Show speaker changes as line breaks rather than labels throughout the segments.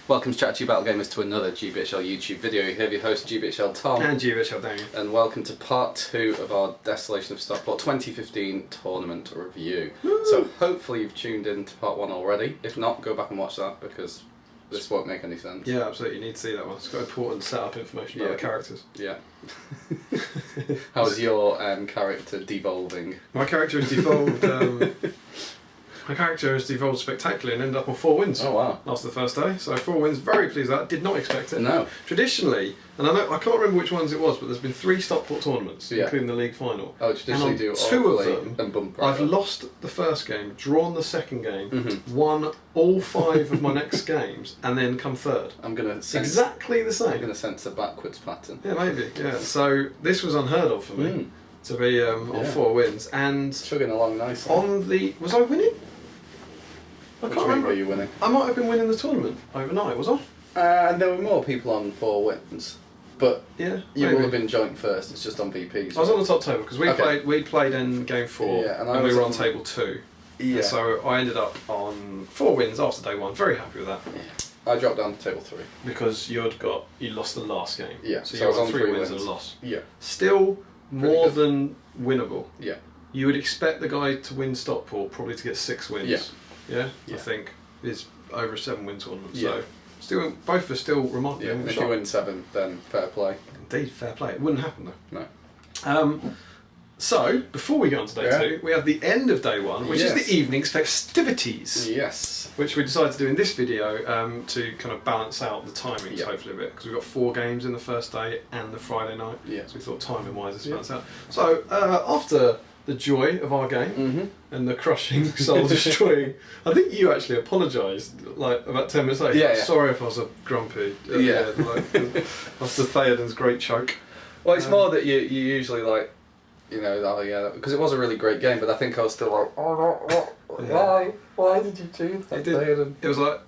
Welcome to Chat to You Battle Gamers to another GBHL YouTube video. Here your host GBHL Tom.
And GBHL Damian.
And welcome to part 2 of our Desolation of Stockport 2015 tournament review.
Woo!
So hopefully you've tuned in to part 1 already. If not, go back and watch that because this won't make any sense.
Yeah, absolutely. You need to see that one. It's got important setup information about the characters.
Yeah. How's your character devolving?
My character has devolved. My character has devolved spectacularly and ended up on 4 wins.
Oh wow!
After the first day, so 4 wins. Very pleased with that. Did not expect it.
No.
Traditionally, and I can't remember which ones it was, but there's been 3 Stockport tournaments,
Yeah.
including the league final.
Oh, traditionally do
2 of
awfully
them,
and bump
I've
right up.
lost the first game, drawn the second game, won all 5 of my next games, and then come 3rd.
I'm gonna sense,
exactly the same.
I'm gonna sense a backwards pattern.
Yeah, maybe. Yeah. So this was unheard of for me to be on 4 wins, and
Chugging along nicely.
on the was I winning? I
Which
can't
week
remember.
were you winning?
I might have been winning the tournament overnight. Was I?
And there were more people on 4 wins, but
Yeah.
you
maybe.
will have been joint first. It's just on VPs.
I was on the top table because
Okay.
we played in game 4
Yeah, and
and
I
we
was
were on
on-
table 2.
Yeah.
And so I ended up on 4 wins after day 1. Very happy with that
I dropped down to table 3.
because you lost the last game.
Yeah,
So
so
you
I was
were
on
3
3
wins
wins.
and a loss.
Yeah.
Still more
good.
than winnable.
Yeah.
You would expect the guy to win Stockport probably to get 6 wins.
Yeah.
Yeah.
Yeah.
I think is over a 7-win tournament.
Yeah.
So still, both are still remarkably
Yeah. And if you
sharp.
win 7, then fair play.
Indeed, fair play. It wouldn't happen though.
No.
So before we go on to day 2, we have the end of day 1, which is
Yes.
the evening's festivities.
Yes.
Which we decided to do in this video to kind of balance out the timings,
Yeah.
hopefully a bit, because we've got 4 games in the first day and the Friday night.
Yeah.
So we thought timing-wise this
Yeah.
balance out. So after the joy of our game and the crushing, soul-destroying, I think you actually apologised like about 10 minutes later.
Yeah, yeah.
Sorry if I was a grumpy.
Yeah.
After Theoden's great choke.
Well, it's more that you usually like, you know, oh yeah, because it was a really great game, but I think I was still like, oh, why did you do that?
It was like,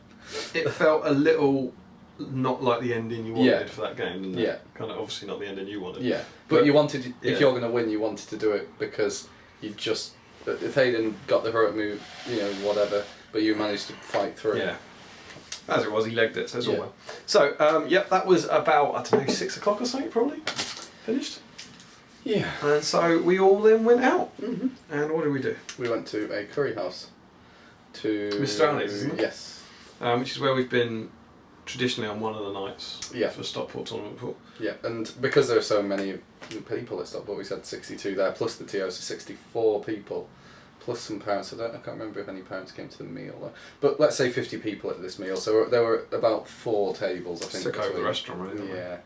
it felt a little not like the ending you wanted
Yeah.
for that game, didn't it?
Yeah.
Kind of obviously not the ending you wanted.
Yeah, but you wanted,
yeah.
if you're going to win, you wanted to do it because you just, if Hayden got the heroic move, you know, whatever, but you managed to fight through.
Yeah. As it was, he legged it, so it's all
Yeah.
well. So, yep, that was about, I don't know, 6 o'clock or something, probably, finished.
Yeah.
And so we all then went out. And what did we do?
We went to a curry house. To
Mr. Ali's, isn't it?
Yes.
Which is where we've been traditionally on one of the nights
Yeah.
for Stockport tournament before.
Yeah, and because there are so many people at Stockport, we said 62 there, plus the TOs, so 64 people, plus some parents. I can't remember if any parents came to the meal, though. But let's say 50 people at this meal, so there were about 4 tables, I think.
Took over the
between.
restaurant, really, didn't we?
Yeah.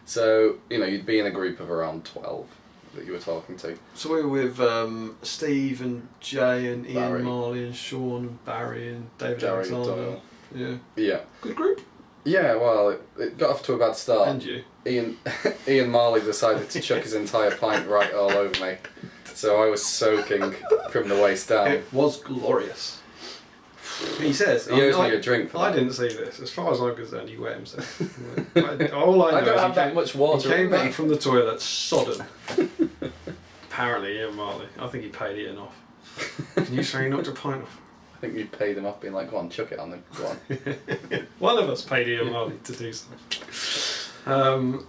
So, you know, you'd be in a group of around 12 that you were talking to.
So we were with Steve and Jay and Ian
Barry.
Marley and Sean and Barry and David
Jerry
Alexander.
Doyle.
Yeah.
Yeah.
Good group.
Yeah, well, it got off to a bad start.
And you.
Ian Marley decided to chuck his entire pint right all over me. So I was soaking from the waist down.
It was glorious. He says.
He owes me a drink for
I
that.
didn't see this. As far as I'm concerned, he wet himself. All I know
I don't
is
have
he
that
came,
much water
He came
in me.
back from the toilet sodden. Apparently, Ian Marley. I think he paid Ian off. Can you say he knocked a pint off?
I think we paid him off being like, go on, chuck it on them, go on.
One of us paid Ian Marley to do something.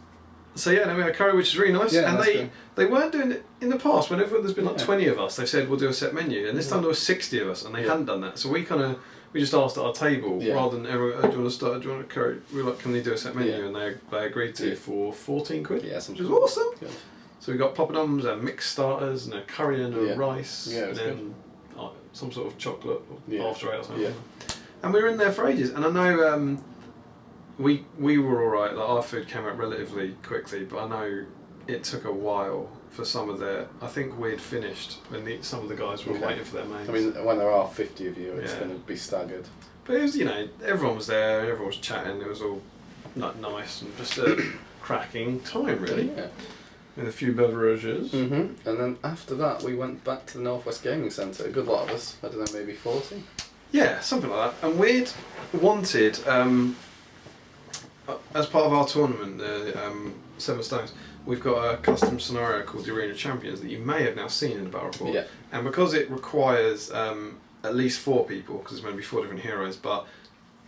So yeah, no, we had curry, which is really nice.
Yeah,
and
that's good.
they weren't doing it in the past. Whenever there's been like
Yeah.
20 of us, they've said we'll do a set menu, and this time there were 60 of us, and they hadn't done that. So we just asked at our table rather than everyone, do you want to start? Do you want a curry? We were like, can they do a set menu?
Yeah.
And they agreed to
Yeah.
for 14 quid.
Yeah,
which was awesome.
Good.
So we got poppadoms and mixed starters and a curry and a
Yeah.
rice,
Yeah, it
and
was
then some sort of chocolate
Yeah.
after it or something.
Yeah.
And we were in there for ages, and I know we were all right. Like our food came out relatively quickly, but I know it took a while for some of their. I think we'd finished when some of the guys were
Okay.
waiting for their mains.
I mean, when there are 50 of you, it's
Yeah.
going to be staggered.
but it was, you know, everyone was there, everyone was chatting. It was all nice and just a cracking time, really,
Yeah.
with a few beverages.
And then after that, we went back to the Northwest Gaming Centre. A good lot of us, I don't know, maybe 40?
Yeah, something like that. And we'd wanted, as part of our tournament, the 7 Stones, we've got a custom scenario called the Arena Champions that you may have now seen in the Battle Report.
Yeah.
And because it requires at least 4 people, because there's going to be 4 different heroes, but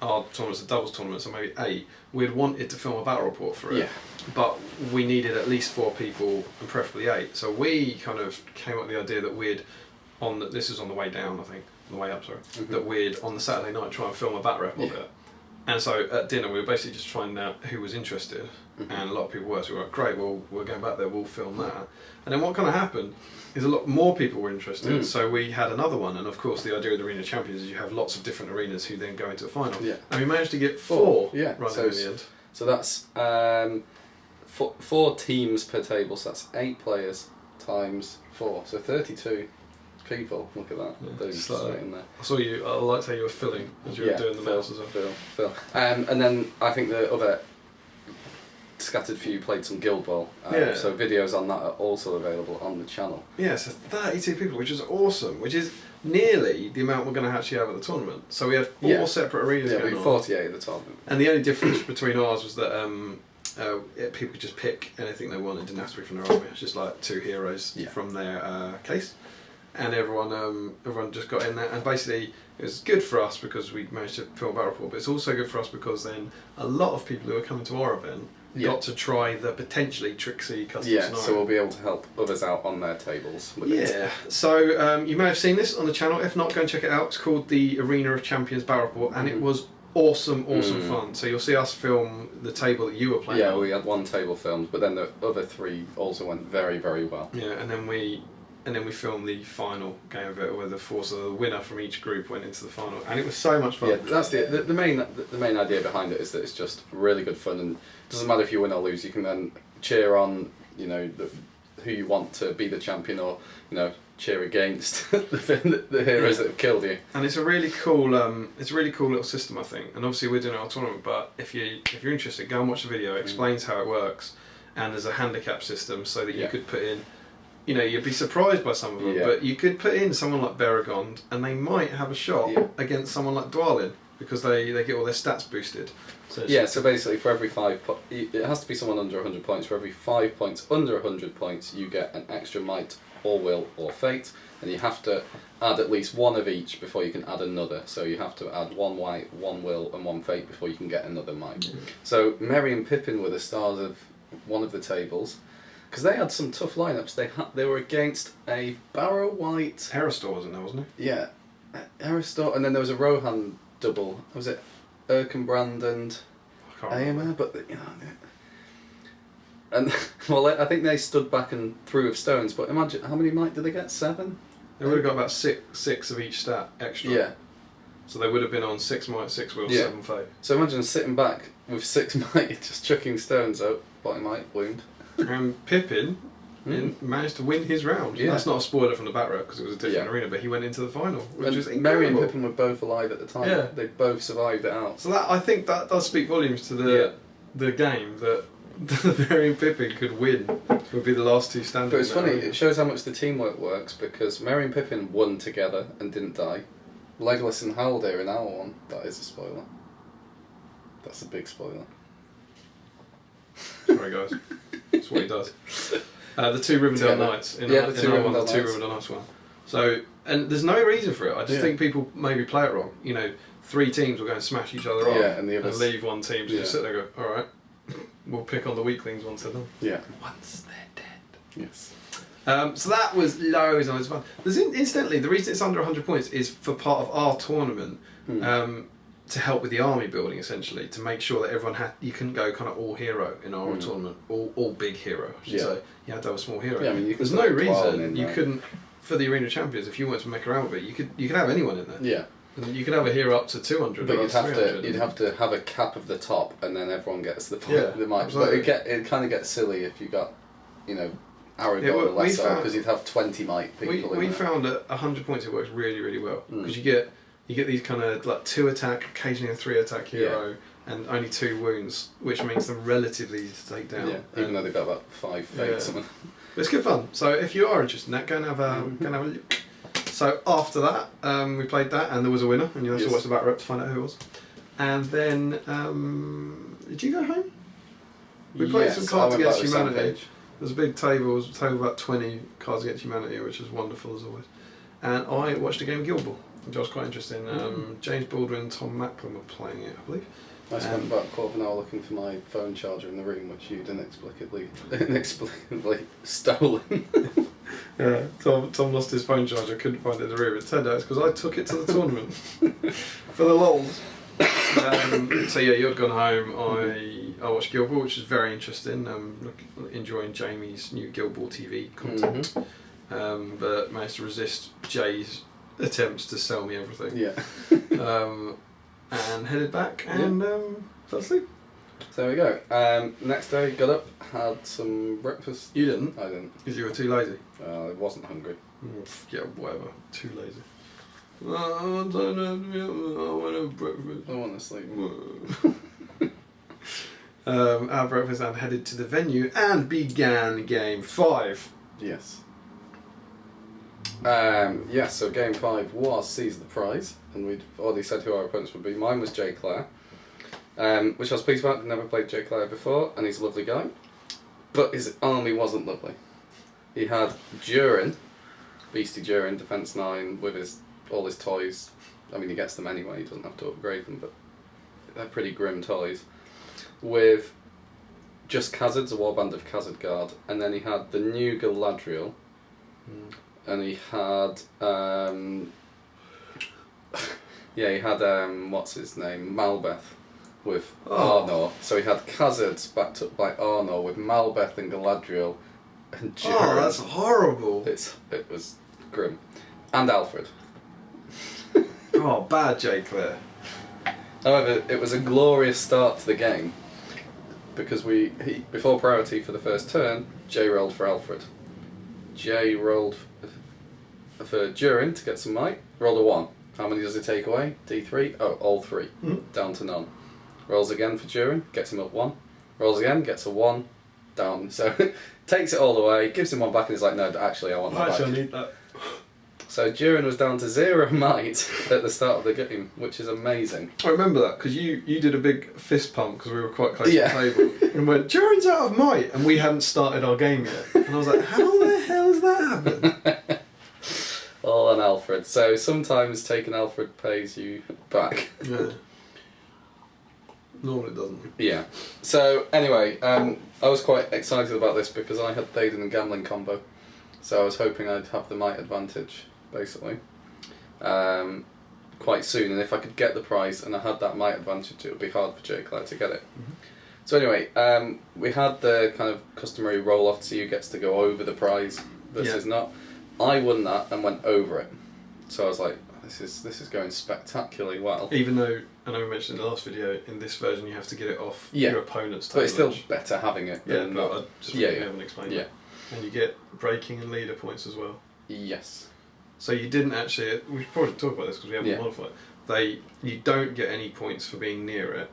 our tournaments are doubles tournaments, or maybe 8, we'd wanted to film a battle report for it.
Yeah.
But we needed at least 4 people, and preferably 8. So we kind of came up with the idea that this is on the way down, I think, on the way up, sorry, that we'd, on the Saturday night, try and film a bat rep of it. And so at dinner, we were basically just finding out who was interested, and a lot of people were. So we were like, great, well, we're going back there, we'll film that. And then what kind of happened is a lot more people were interested, so we had another one. And of course, the idea of the Arena Champions is you have lots of different arenas who then go into a final. Yeah. And we managed to get 4 right in the end.
So that's 4 teams per table, so that's 8 players times 4, so 32 people. Look at that.
Yeah,
in there.
I saw you. I liked how you were filling as you were doing the mouse as well.
Phil. And then I think the other scattered few played some Guild Ball. So videos on that are also available on the channel.
Yeah, so 32 people, which is awesome. Which is nearly the amount we're going to actually have at the tournament. So we had 4 separate arenas going on.
Yeah, we had 48 at the tournament.
And the only difference between ours was that people could just pick anything they wanted. It didn't have to be from their army. It's just like 2 heroes from their case. And everyone just got in there, and basically it was good for us because we managed to film a battle report, but it's also good for us because then a lot of people who are coming to our event got to try the potentially tricksy custom scenario.
So we'll be able to help others out on their tables with it.
So you may have seen this on the channel. If not, go and check it out. It's called the Arena of Champions Battle Report, and it was awesome fun. So you'll see us film the table that you were playing on.
We had 1 table filmed, but then the other 3 also went very, very well.
Yeah, and then we filmed the final game of it, where the winner from each group went into the final, and it was so much fun.
Yeah, that's the main idea behind it is that it's just really good fun, and it doesn't matter if you win or lose. You can then cheer on, who you want to be the champion, or cheer against the heroes that have killed you.
And it's a really cool, little system, I think. And obviously we're doing our tournament, but if you're interested, go and watch the video. It explains how it works, and there's a handicap system so that you could put in. You'd be surprised by some of them, but you could put in someone like Beragond, and they might have a shot against someone like Dwalin, because they get all their stats boosted. So
so basically for every 5 it has to be someone under 100 points. For every 5 points under 100 points, you get an extra might or will or fate, and you have to add at least 1 of each before you can add another. So you have to add 1 might, 1 will, and 1 fate before you can get another might. So Merry and Pippin were the stars of one of the tables. Because they had some tough lineups. They were against a Barrow White...
Aristor wasn't he?
Yeah. Aristor, and then there was a Rohan double. Was it Erkenbrand and AMR? But, and, well, I think they stood back and threw with stones, but imagine, how many might did they get? 7?
They would have got about six of each stat extra. Yeah. So they would have been on 6 might, 6 will, 7 fate.
So imagine sitting back with 6 might, just chucking stones out, body might, wound.
And Pippin managed to win his round. Yeah. That's not a spoiler from the back row because it was a different arena, but he went into the final, which is incredible.
Merry and Pippin were both alive at the time. Yeah. They both survived it out.
So I think that does speak volumes to the game, that Merry and Pippin could win, would be the last 2 standing.
But it's funny, it shows how much the teamwork works, because Merry and Pippin won together and didn't die. Legolas and Haldir in our one, that is a spoiler. That's a big spoiler.
Sorry guys. That's what he does. The 2 Rivendell Knights in the 2 Rivendell Knights one. So, and there's no reason for it. I just think people maybe play it wrong. 3 teams will go and smash each other off, and leave one team to just sit there and go, alright, we'll pick on the weaklings once they're done.
Yeah.
Once they're dead.
Yes.
So that was loads and loads of fun. Incidentally, the reason it's under 100 points is for part of our tournament, to help with the army building, essentially, to make sure that everyone you couldn't go kind of all hero in our tournament, all big hero, I should say. You had to have a small hero.
Yeah, I mean,
there's no reason you couldn't, for the Arena Champions, if you wanted to make around with it, you could have anyone in there.
Yeah.
And you could have a hero up to 200.
But you'd have to have a cap of the top, and then everyone gets the might.
Absolutely.
But it kind of gets silly if you got, Aragorn and Lesser, because you'd have 20 might people.
We found at 100 points it works really, really well, because you get these kind of like 2 attack, occasionally a 3 attack hero, and only 2 wounds, which makes them relatively easy to take down.
Yeah, even though they've got about 5 fates.
But it's good fun. So if you are interested in that, go and have a look. So after that, we played that, and there was a winner, and you have to watch the back rep to find out who it was. And then, did you go home? We played some Cards Against Humanity. There's a big table, about 20 Cards Against Humanity, which was wonderful as always. And I watched a game of Guild Ball, which was quite interesting. James Baldwin and Tom Macklin were playing it, I believe.
I spent about a quarter of an hour looking for my phone charger in the room, which you'd inexplicably stolen.
Yeah, Tom lost his phone charger, couldn't find it in the room. It turned out it's because I took it to the tournament for the lols. So yeah, you'd gone home. I watched Guild Ball, which is very interesting. Enjoying Jamie's new Guild Ball TV content, but managed to resist Jay's attempts to sell me everything.
Yeah.
And headed back and fell asleep.
So there we go. Next day, got up, had some breakfast.
You didn't?
I didn't.
Because you were too lazy?
I wasn't hungry.
Yeah, whatever. Too lazy. I don't know. I want to have breakfast.
I want to sleep.
Had breakfast and headed to the venue and began game 5.
Yes. So game 5 was Seize the Prize, and we'd already said who our opponents would be. Mine was Jay Clare, which I was pleased about. I'd never played Jay Clare before, and he's a lovely guy. But his army wasn't lovely. He had Durin, Beastie Durin, Defence 9, with all his toys. I mean, he gets them anyway, he doesn't have to upgrade them, but they're pretty grim toys. With just Khazards, a warband of Khazard Guard, and then he had the new Galadriel, and he had what's his name, Malbeth with Arnor. So he had Khazards backed up by Arnor with Malbeth and Galadriel and Durin.
Oh, that's horrible.
It was grim. And Alfred.
Oh, bad Jay Clare.
However, it was a glorious start to the game because before priority for the first turn, Jay rolled for Alfred. Jay rolled for Durin to get some might, rolled a 1. How many does it take away? D3? Oh, all 3. Down to none. Rolls again for Durin, gets him up 1. Rolls again, gets a 1, down. So takes it all away, gives him 1 back, and he's like, no, actually I want that back.
I need that.
So Durin was down to 0 might at the start of the game, which is amazing.
I remember that because you did a big fist pump because we were quite close to the table and went, Durin's out of might, and we hadn't started our game yet. And I was like, how the hell has that happened?
All on Alfred. So sometimes taking Alfred pays you back.
Yeah. Normally it doesn't.
Yeah. So anyway, I was quite excited about this because I had Thaden and Gambling combo. So I was hoping I'd have the might advantage, basically, quite soon. And if I could get the prize and I had that might advantage, it would be hard for Jay Clare to get it. So anyway, we had the kind of customary roll-off to see who gets to go over the prize versus not. I won that and went over it. So I was like, this is going spectacularally well.
Even though, I know we mentioned in the last video, in this version you have to get it off your opponent's table.
But it's still better having it than not.
I just haven't explained that. And you get breaking and leader points as well.
Yes.
So you didn't actually, we should probably talk about this because we haven't modified it. You don't get any points for being near it.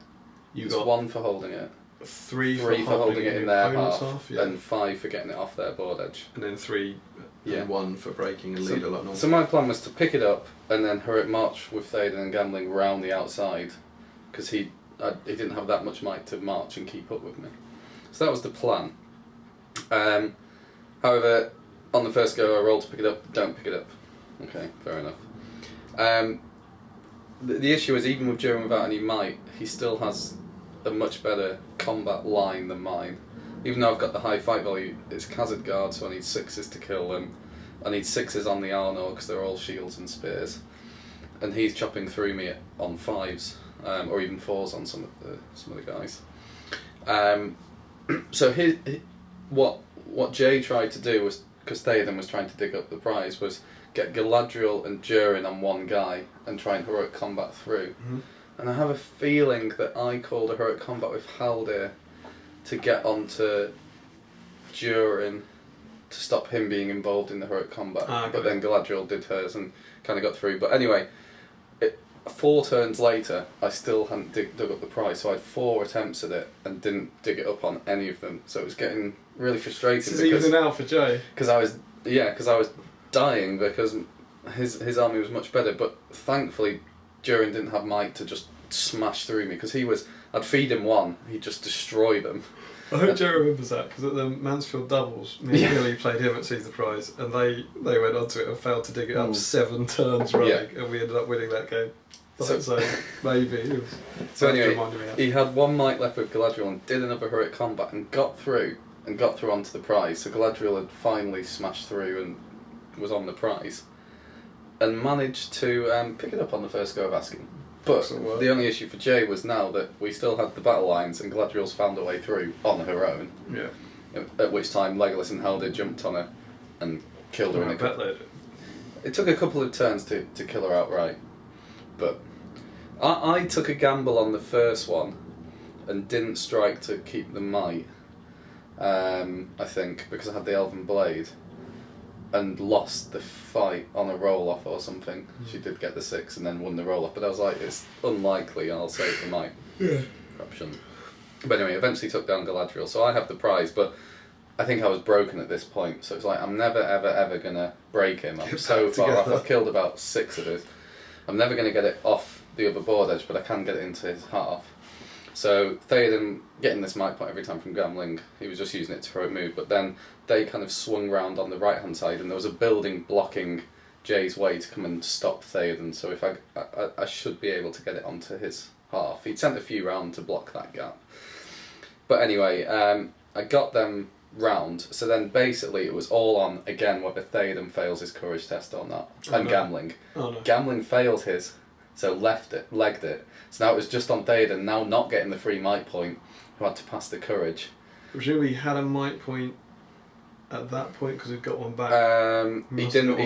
You got 1 for holding it.
3
for holding it in their half,
and
5 for getting it off their board edge.
And then 3 and 1 for breaking and leader like normal.
So my plan was to pick it up and then heroic march with Thaden and Gambling round the outside because he didn't have that much might to march and keep up with me. So that was the plan. However, on the first go I rolled to pick it up, don't pick it up. Okay, fair enough. The issue is even with Durin without any might, he still has a much better combat line than mine. Even though I've got the high fight value, it's Khazard Guard, so I need 6s to kill them. I need 6s on the Arnor because they're all shields and spears. And he's chopping through me on 5s, or even 4s on some of the guys. So what Jay tried to do was, because Thaden was trying to dig up the prize, was get Galadriel and Durin on one guy and try and heroic combat through. And I have a feeling that I called a heroic combat with Haldir to get onto Durin to stop him being involved in the heroic combat. But then Galadriel did hers and kind of got through. But anyway, 4 turns later, I still hadn't dug up the prize, so I had 4 attempts at it and didn't dig it up on any of them. So it was getting really frustrating.
This is even out for Jay.
Because I was dying because his army was much better. But thankfully, Durin didn't have might to just smash through me because I'd feed him one, he'd just destroy them.
I hope Joe remembers that, because at the Mansfield doubles, me and Billy played him at Seize the Prize, and they went onto it and failed to dig it up 7 turns running, and we ended up winning that game. So maybe it was.
So anyway, he had one mic left with Galadriel and did another heroic combat and got through onto the prize. So Galadriel had finally smashed through and was on the prize, and managed to pick it up on the first go of asking. But the only issue for Jay was now that we still had the battle lines and Galadriel's found a way through on her own.
Yeah.
At which time Legolas and Haldir jumped on her and killed her. It took a couple of turns to kill her outright. But I took a gamble on the first one and didn't strike to keep the might. I think because I had the Elven Blade. And lost the fight on a roll-off or something. She did get the 6 and then won the roll-off, but I was like, it's unlikely I'll save the might.
Yeah.
Option. But anyway, eventually took down Galadriel, so I have the prize, but I think I was broken at this point, so it's like, I'm never, ever, ever going to break him. I'm so far off. I've killed about 6 of his. I'm never going to get it off the other board edge, but I can get it into his half. So Theoden getting this might point every time from Gamling, he was just using it to heroic move, but then they kind of swung round on the right hand side and there was a building blocking Jay's way to come and stop Theoden, so if I should be able to get it onto his half. He'd sent a few round to block that gap. But anyway, I got them round, so then basically it was all on, again, whether Theoden fails his courage test or not, and Gamling.
Oh, no.
Gamling failed his, so legged it. So now it was just on Theoden, now not getting the free might point, who had to pass the courage.
Presumably he had a might point at that point because he'd got one back.
He didn't.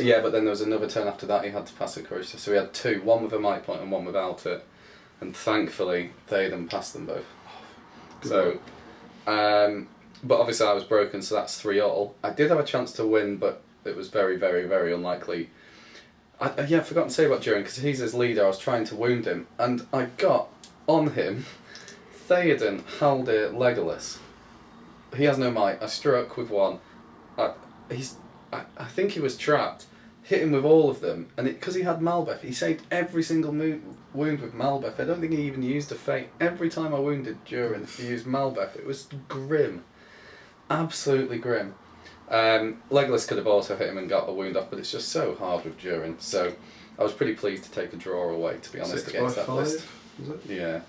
Yeah, but then there was another turn after that he had to pass the courage test. So he had 2, one with a might point and one without it. And thankfully Theoden passed them both. So, but obviously I was broken, so that's 3-all. I did have a chance to win, but it was very, very, very unlikely. I forgot to say about Durin, because he's his leader. I was trying to wound him, and I got on him Theoden, Haldir, Legolas. He has no might. I struck with one. I think he was trapped. Hit him with all of them, and because he had Malbeth, he saved every single wound with Malbeth. I don't think he even used a fate. Every time I wounded Durin, he used Malbeth. It was grim. Absolutely grim. Legolas could have also hit him and got a wound off, but it's just so hard with Durin. So I was pretty pleased to take a draw away, to be honest, against that list.
Was it?
Yeah.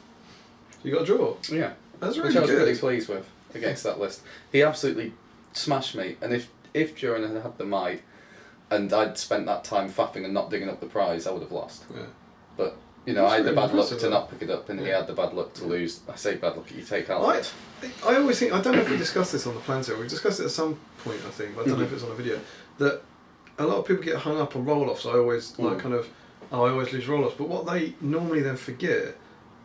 You got a draw?
Yeah.
That's really
Which I was
good.
pretty pleased with against that list. He absolutely smashed me, and if Durin had had the might and I'd spent that time faffing and not digging up the prize, I would have lost.
Yeah.
But I had the bad luck to
though.
not pick it up, and he had the bad luck to lose. I say bad luck, you take out.
I always think, I don't know if we discussed this on the plan tour, we discussed it at some point I think, but I don't know if it's on a video, that a lot of people get hung up on roll-offs. I always I always lose roll-offs, but what they normally then forget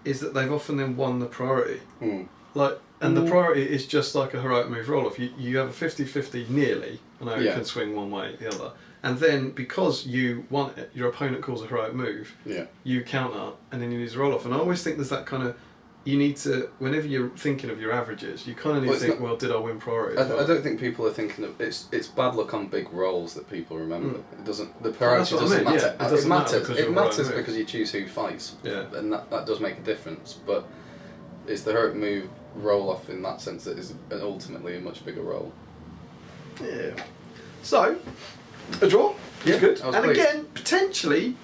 is that they've often then won the priority. And the priority is just like a heroic move roll-off. You have a 50-50 nearly, I know you can swing one way or the other, and then because you want it, your opponent calls a heroic move, you counter, and then you lose a roll-off. And I always think there's that kind of, you need to, whenever you're thinking of your averages, you kind of need to think, did I win priority?
I don't think people are thinking of, it's bad luck on big rolls that people remember. It doesn't, the priority doesn't matter. It matters because you choose who fights, and that does make a difference, but it's the heroic move roll-off in that sense that is ultimately a much bigger role.
Yeah. So, a draw.
Yeah,
good.
And
pleased. Again, potentially,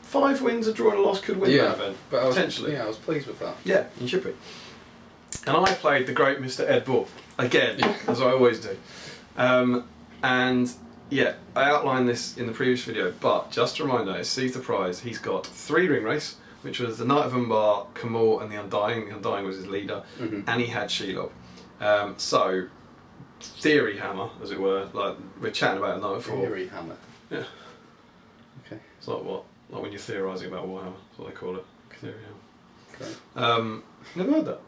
5 wins, a draw and a loss could win that event.
But
potentially.
I was pleased with that.
Yeah, you should be. And I played the great Mr. Ed Bull, again, as I always do. And yeah, I outlined this in the previous video, but just a reminder, it's Seize the Prize. He's got 3 ring race, which was the Knight of Umbar, Camor and the Undying. The Undying was his leader, and he had Shelob. So, Theory Hammer, as it were, like we're chatting about it the night before.
Theory Hammer?
Yeah.
Okay.
It's like what? Like when you're theorising about Warhammer, that's what they call it. Theory Hammer.
Okay.
Never heard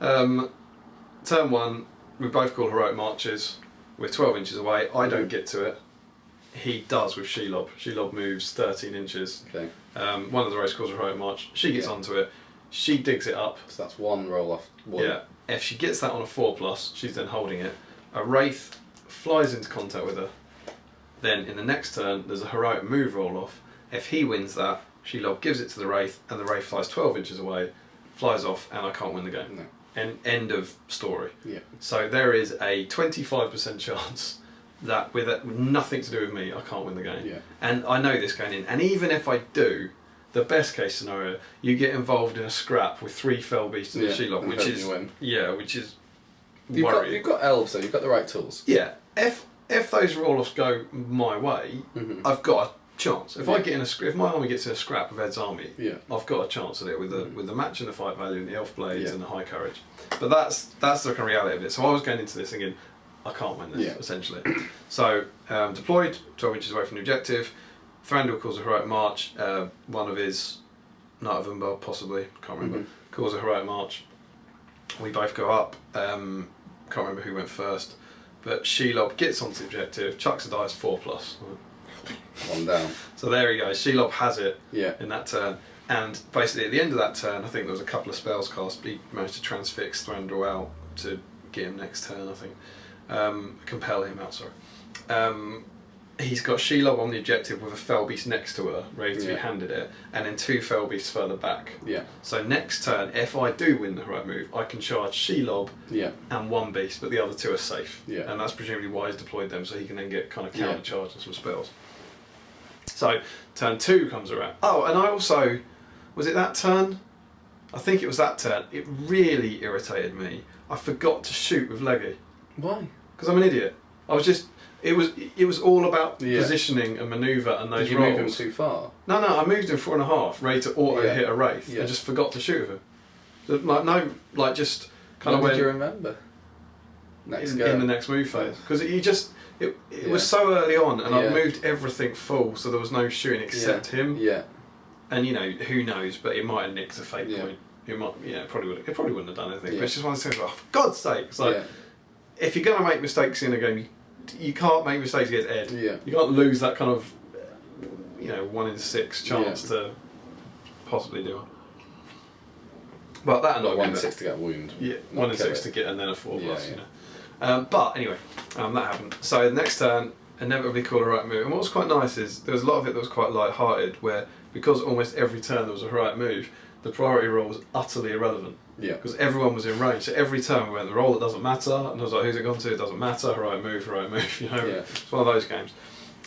that. Turn 1, we both call heroic marches. We're 12 inches away. I don't get to it. He does with Shelob. Shelob moves 13 inches.
Okay.
One of the race calls a heroic march. She gets onto it. She digs it up.
So that's 1 roll off. 1.
Yeah. If she gets that on a 4+, she's then holding it. A wraith flies into contact with her. Then in the next turn, there's a heroic move roll off. If he wins that, Shelob gives it to the Wraith, and the Wraith flies 12 inches away, flies off, and I can't win the game.
No.
End of story.
Yeah.
So there is a 25% chance that with nothing to do with me, I can't win the game.
Yeah.
And I know this going in. And even if I do, the best case scenario, you get involved in a scrap with 3 Fell Beasts and a Shelob, which is worrying.
You've got elves though. You've got the right tools.
Yeah. If those roll-offs go my way, I've got a chance. If I get in if my army gets in a scrap with Ed's army, I've got a chance at it with the match and the fight value and the elf blades and the high courage. But that's the kind of reality of it. So I was going into this thinking, I can't win this essentially. So deployed 12 inches away from the objective. Thranduil calls a heroic march. One of his Knight of Umbar, possibly, can't remember, calls a heroic march. We both go up. Can't remember who went first. But Shelob gets onto the objective, chucks a dice 4+.
One down.
So there he goes. Shelob has it in that turn. And basically at the end of that turn, I think there was a couple of spells cast. He managed to transfix Thranduil out to get him next turn, I think. Compel him out, sorry. He's got Shelob on the objective with a Fell Beast next to her, ready to be handed it, and then 2 Fell Beasts further back.
Yeah.
So next turn, if I do win the heroic move, I can charge Shelob and 1 beast, but the other 2 are safe.
Yeah.
And that's presumably why he's deployed them, so he can then get kind of counter charge and some spells. So turn 2 comes around. Oh, and I also, was it that turn? I think it was that turn. It really irritated me. I forgot to shoot with Leggy.
Why?
Because I'm an idiot. I was just. It was all about positioning and manoeuvre and those
Did you
rolls.
move him too far?
No, I moved him 4.5, ready to auto hit a Wraith, and just forgot to shoot him. So, just kind of
when did you remember?
In the next move phase, because it was so early on, and I moved everything full, so there was no shooting except him.
Yeah.
And who knows? But it might have nicked a fate point. It might, it probably wouldn't have done anything. But it's just one of those things. For God's sake! It's like if you're gonna make mistakes in a game, you can't make mistakes against Ed.
Yeah.
You can't lose that kind of 1 in 6 chance to possibly do it. But that
not 1 in 6 to get a wound.
Yeah, 1 in 6 to get, and then a 4+. But anyway, that happened. So the next turn, inevitably call a heroic move. And what was quite nice is there was a lot of it that was quite light-hearted, where because almost every turn there was a heroic move, the priority roll was utterly irrelevant.
Yeah.
Because everyone was in range. So every turn we went, the roll that doesn't matter, and I was like, who's it gone to? It doesn't matter. Heroic move. It's one of those games.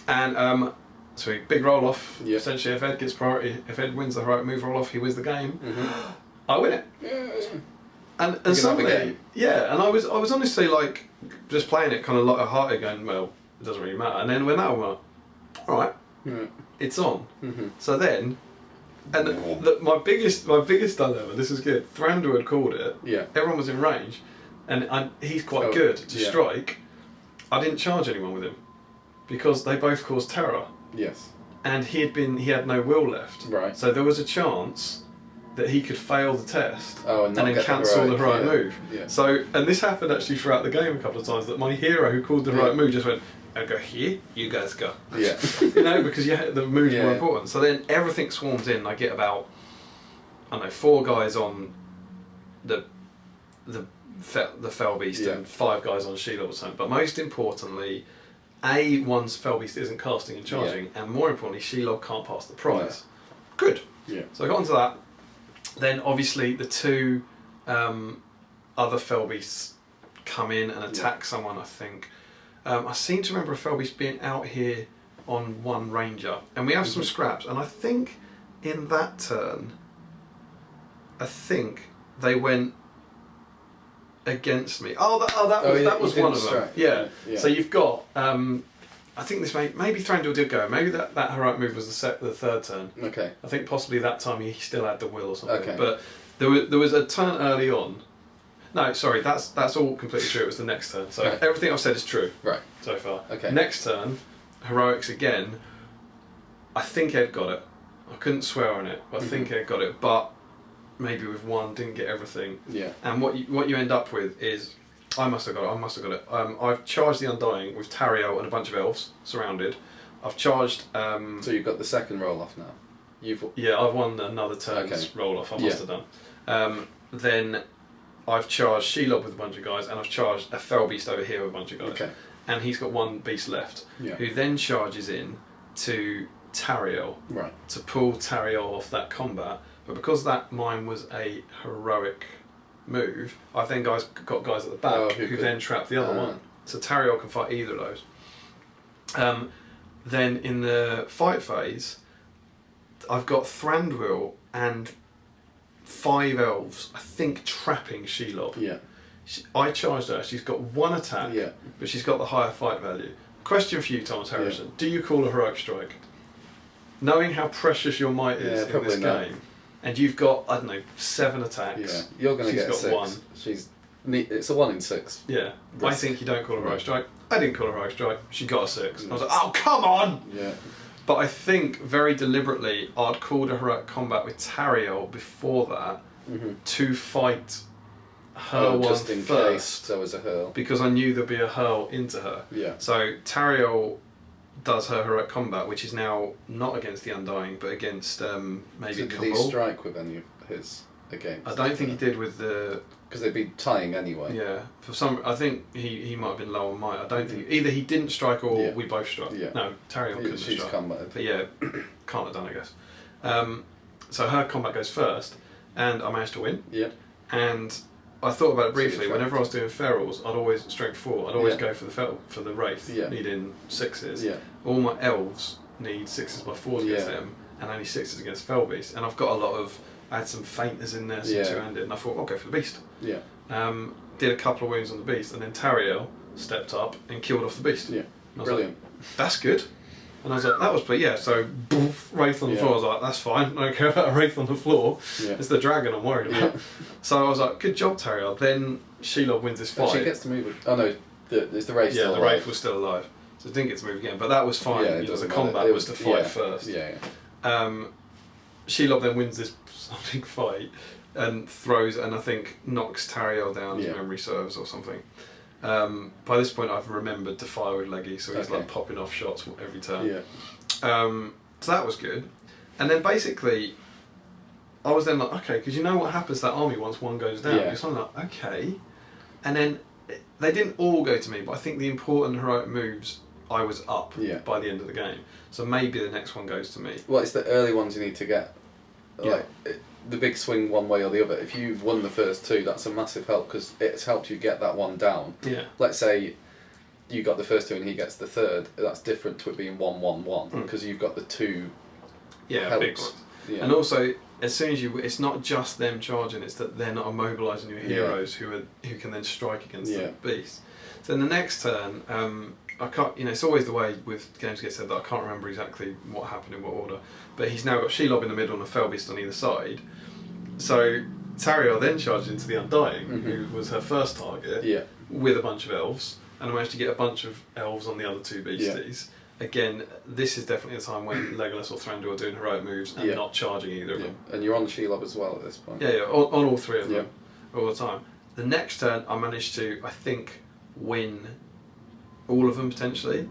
And so big roll off. Yeah. Essentially, if Ed gets priority, if Ed wins the heroic move roll off, he wins the game. I win it.
Yeah.
And suddenly, and I was honestly like just playing it kind of light-hearted, going, well, it doesn't really matter. And then when that went, all right, it's on. So then. And my biggest dilemma, this is good, Thranduil had called it, everyone was in range, and he's quite good to strike. I didn't charge anyone with him, because they both caused terror.
Yes.
And he had no will left.
Right.
So there was a chance that he could fail the test
and
then cancel the heroic move.
Yeah.
So, and this happened actually throughout the game a couple of times, that my hero who called the heroic move just went, I go here, you guys go.
Yeah.
Because the move's more important. So then everything swarms in. I get about, 4 guys on the Fell Beast and 5 guys on Shelob or something. But most importantly, one's Fell Beast isn't casting and charging, and more importantly, Shelob can't pass the prize. Good.
Yeah.
So I got onto that. Then obviously the 2 other Fell Beasts come in and attack someone, I think. I seem to remember a Fell Beast being out here on 1 ranger, and we have some scraps. And I think in that turn, they went against me. That was one of them. Yeah. So you've got. I think this maybe Thranduil did go. Maybe that heroic move was the 3rd turn.
Okay.
I think possibly that time he still had the will or something.
Okay.
But there was a turn early on. No, sorry, that's all completely true. It was the next turn. So everything I've said is true so far.
Okay.
Next turn, heroics again. I think Ed got it. I couldn't swear on it, but I think Ed got it. But maybe with 1, didn't get everything.
Yeah.
And what you end up with is, I must have got it. I've charged the Undying with Tario and a bunch of elves surrounded. I've charged.
So you've got the 2nd roll off now.
I've won another turn's roll off. I must have done. Then I've charged Shelob with a bunch of guys, and I've charged a Fell Beast over here with a bunch of guys.
Okay.
And he's got 1 beast left, who then charges in to Tariel
Right.
to pull Tariel off that combat, but because mine was a heroic move, I've then got guys at the back who then trap the other one. So Tariel can fight either of those. Then in the fight phase, I've got Thranduil and 5 elves, I think, trapping Shelob.
Yeah.
I charged her. She's got 1 attack, but she's got the higher fight value. Question for you, Thomas Harrison: do you call a heroic strike? Knowing how precious your might is in this game, and you've got, I don't know, 7 attacks.
Yeah, you're going to get
got
6.
1.
It's a 1 in 6.
Yeah, risk. I think you don't call a heroic strike. I didn't call a heroic strike. She got a 6. I was like, oh, come on!
Yeah.
But I think very deliberately I'd called a heroic combat with Tariel before that to fight her one
just in
first.
case there was a hurl.
Because I knew there'd be a hurl into her.
Yeah.
So Tariel does her heroic combat, which is now not against the Undying, but against maybe
So did
Cabal.
he strike with any of his against?
I don't think he did with the...
Because they'd be tying anyway.
Yeah, I think he might have been low on might. I don't think either he didn't strike or we both struck.
Yeah.
No, Tariel couldn't have
She's
struck.
combated.
But yeah, can't have done, I guess. So her combat goes first, and I managed to win.
Yeah.
And I thought about it briefly. Whenever I was doing ferals, I'd always strength 4. I'd always go for the wraith, needing 6s.
Yeah.
All my elves need 6s by 4s against them, and only 6s against fell beast. And I've got a lot of. I had some fainters in there, some two-handed, and I thought, I'll go for the beast.
Yeah.
Did a couple of wounds on the beast, and then Tariel stepped up and killed off the beast.
Yeah.
Brilliant. Like, that's good. And I was like, that was pretty, so boof, wraith on the floor. I was like, that's fine, I don't care about a wraith on the floor. Yeah. It's the dragon I'm worried about. Yeah. So I was like, good job, Tariel. Then Shelob wins this fight.
She gets to move. Oh no, it's the wraith.
Yeah,
still
the wraith was still alive, so it didn't get to move again. But that was fine.
Yeah,
the combat was to fight first.
Yeah.
Shelob then wins this big fight and throws, and I think knocks Tariel down, as memory serves, or something. By this point, I've remembered to fire with Leggy, so he's like popping off shots every turn.
Yeah.
So that was good. And then basically, I was then like, okay, because you know what happens to that army once one goes down.
Yeah.
So I'm like, okay. And then they didn't all go to me, but I think the important heroic moves, I was up by the end of the game. So maybe the next one goes to me.
Well, it's the early ones you need to get. Like the big swing one way or the other. If you've won the first 2, that's a massive help because it's helped you get that one down.
Yeah.
Let's say you got the first 2 and he gets the third. That's different to it being 1-1-1 because you've got the 2.
Yeah, big ones. Yeah. And also, as soon as it's not just them charging; it's that they're not immobilising your heroes who can then strike against the beast. So in the next turn, I can't. It's always the way with games get said that I can't remember exactly what happened in what order. But he's now got Shelob in the middle and a fell beast on either side. So Tariel then charged into the Undying, who was her first target, with a bunch of elves, and I managed to get a bunch of elves on the other 2 beasties. Again, this is definitely the time when Legolas or Thranduil are doing heroic moves and not charging either of them.
And you're on Shelob as well at this point.
Yeah, on all 3 of them, all the time. The next turn, I managed to, I think, win all of them potentially.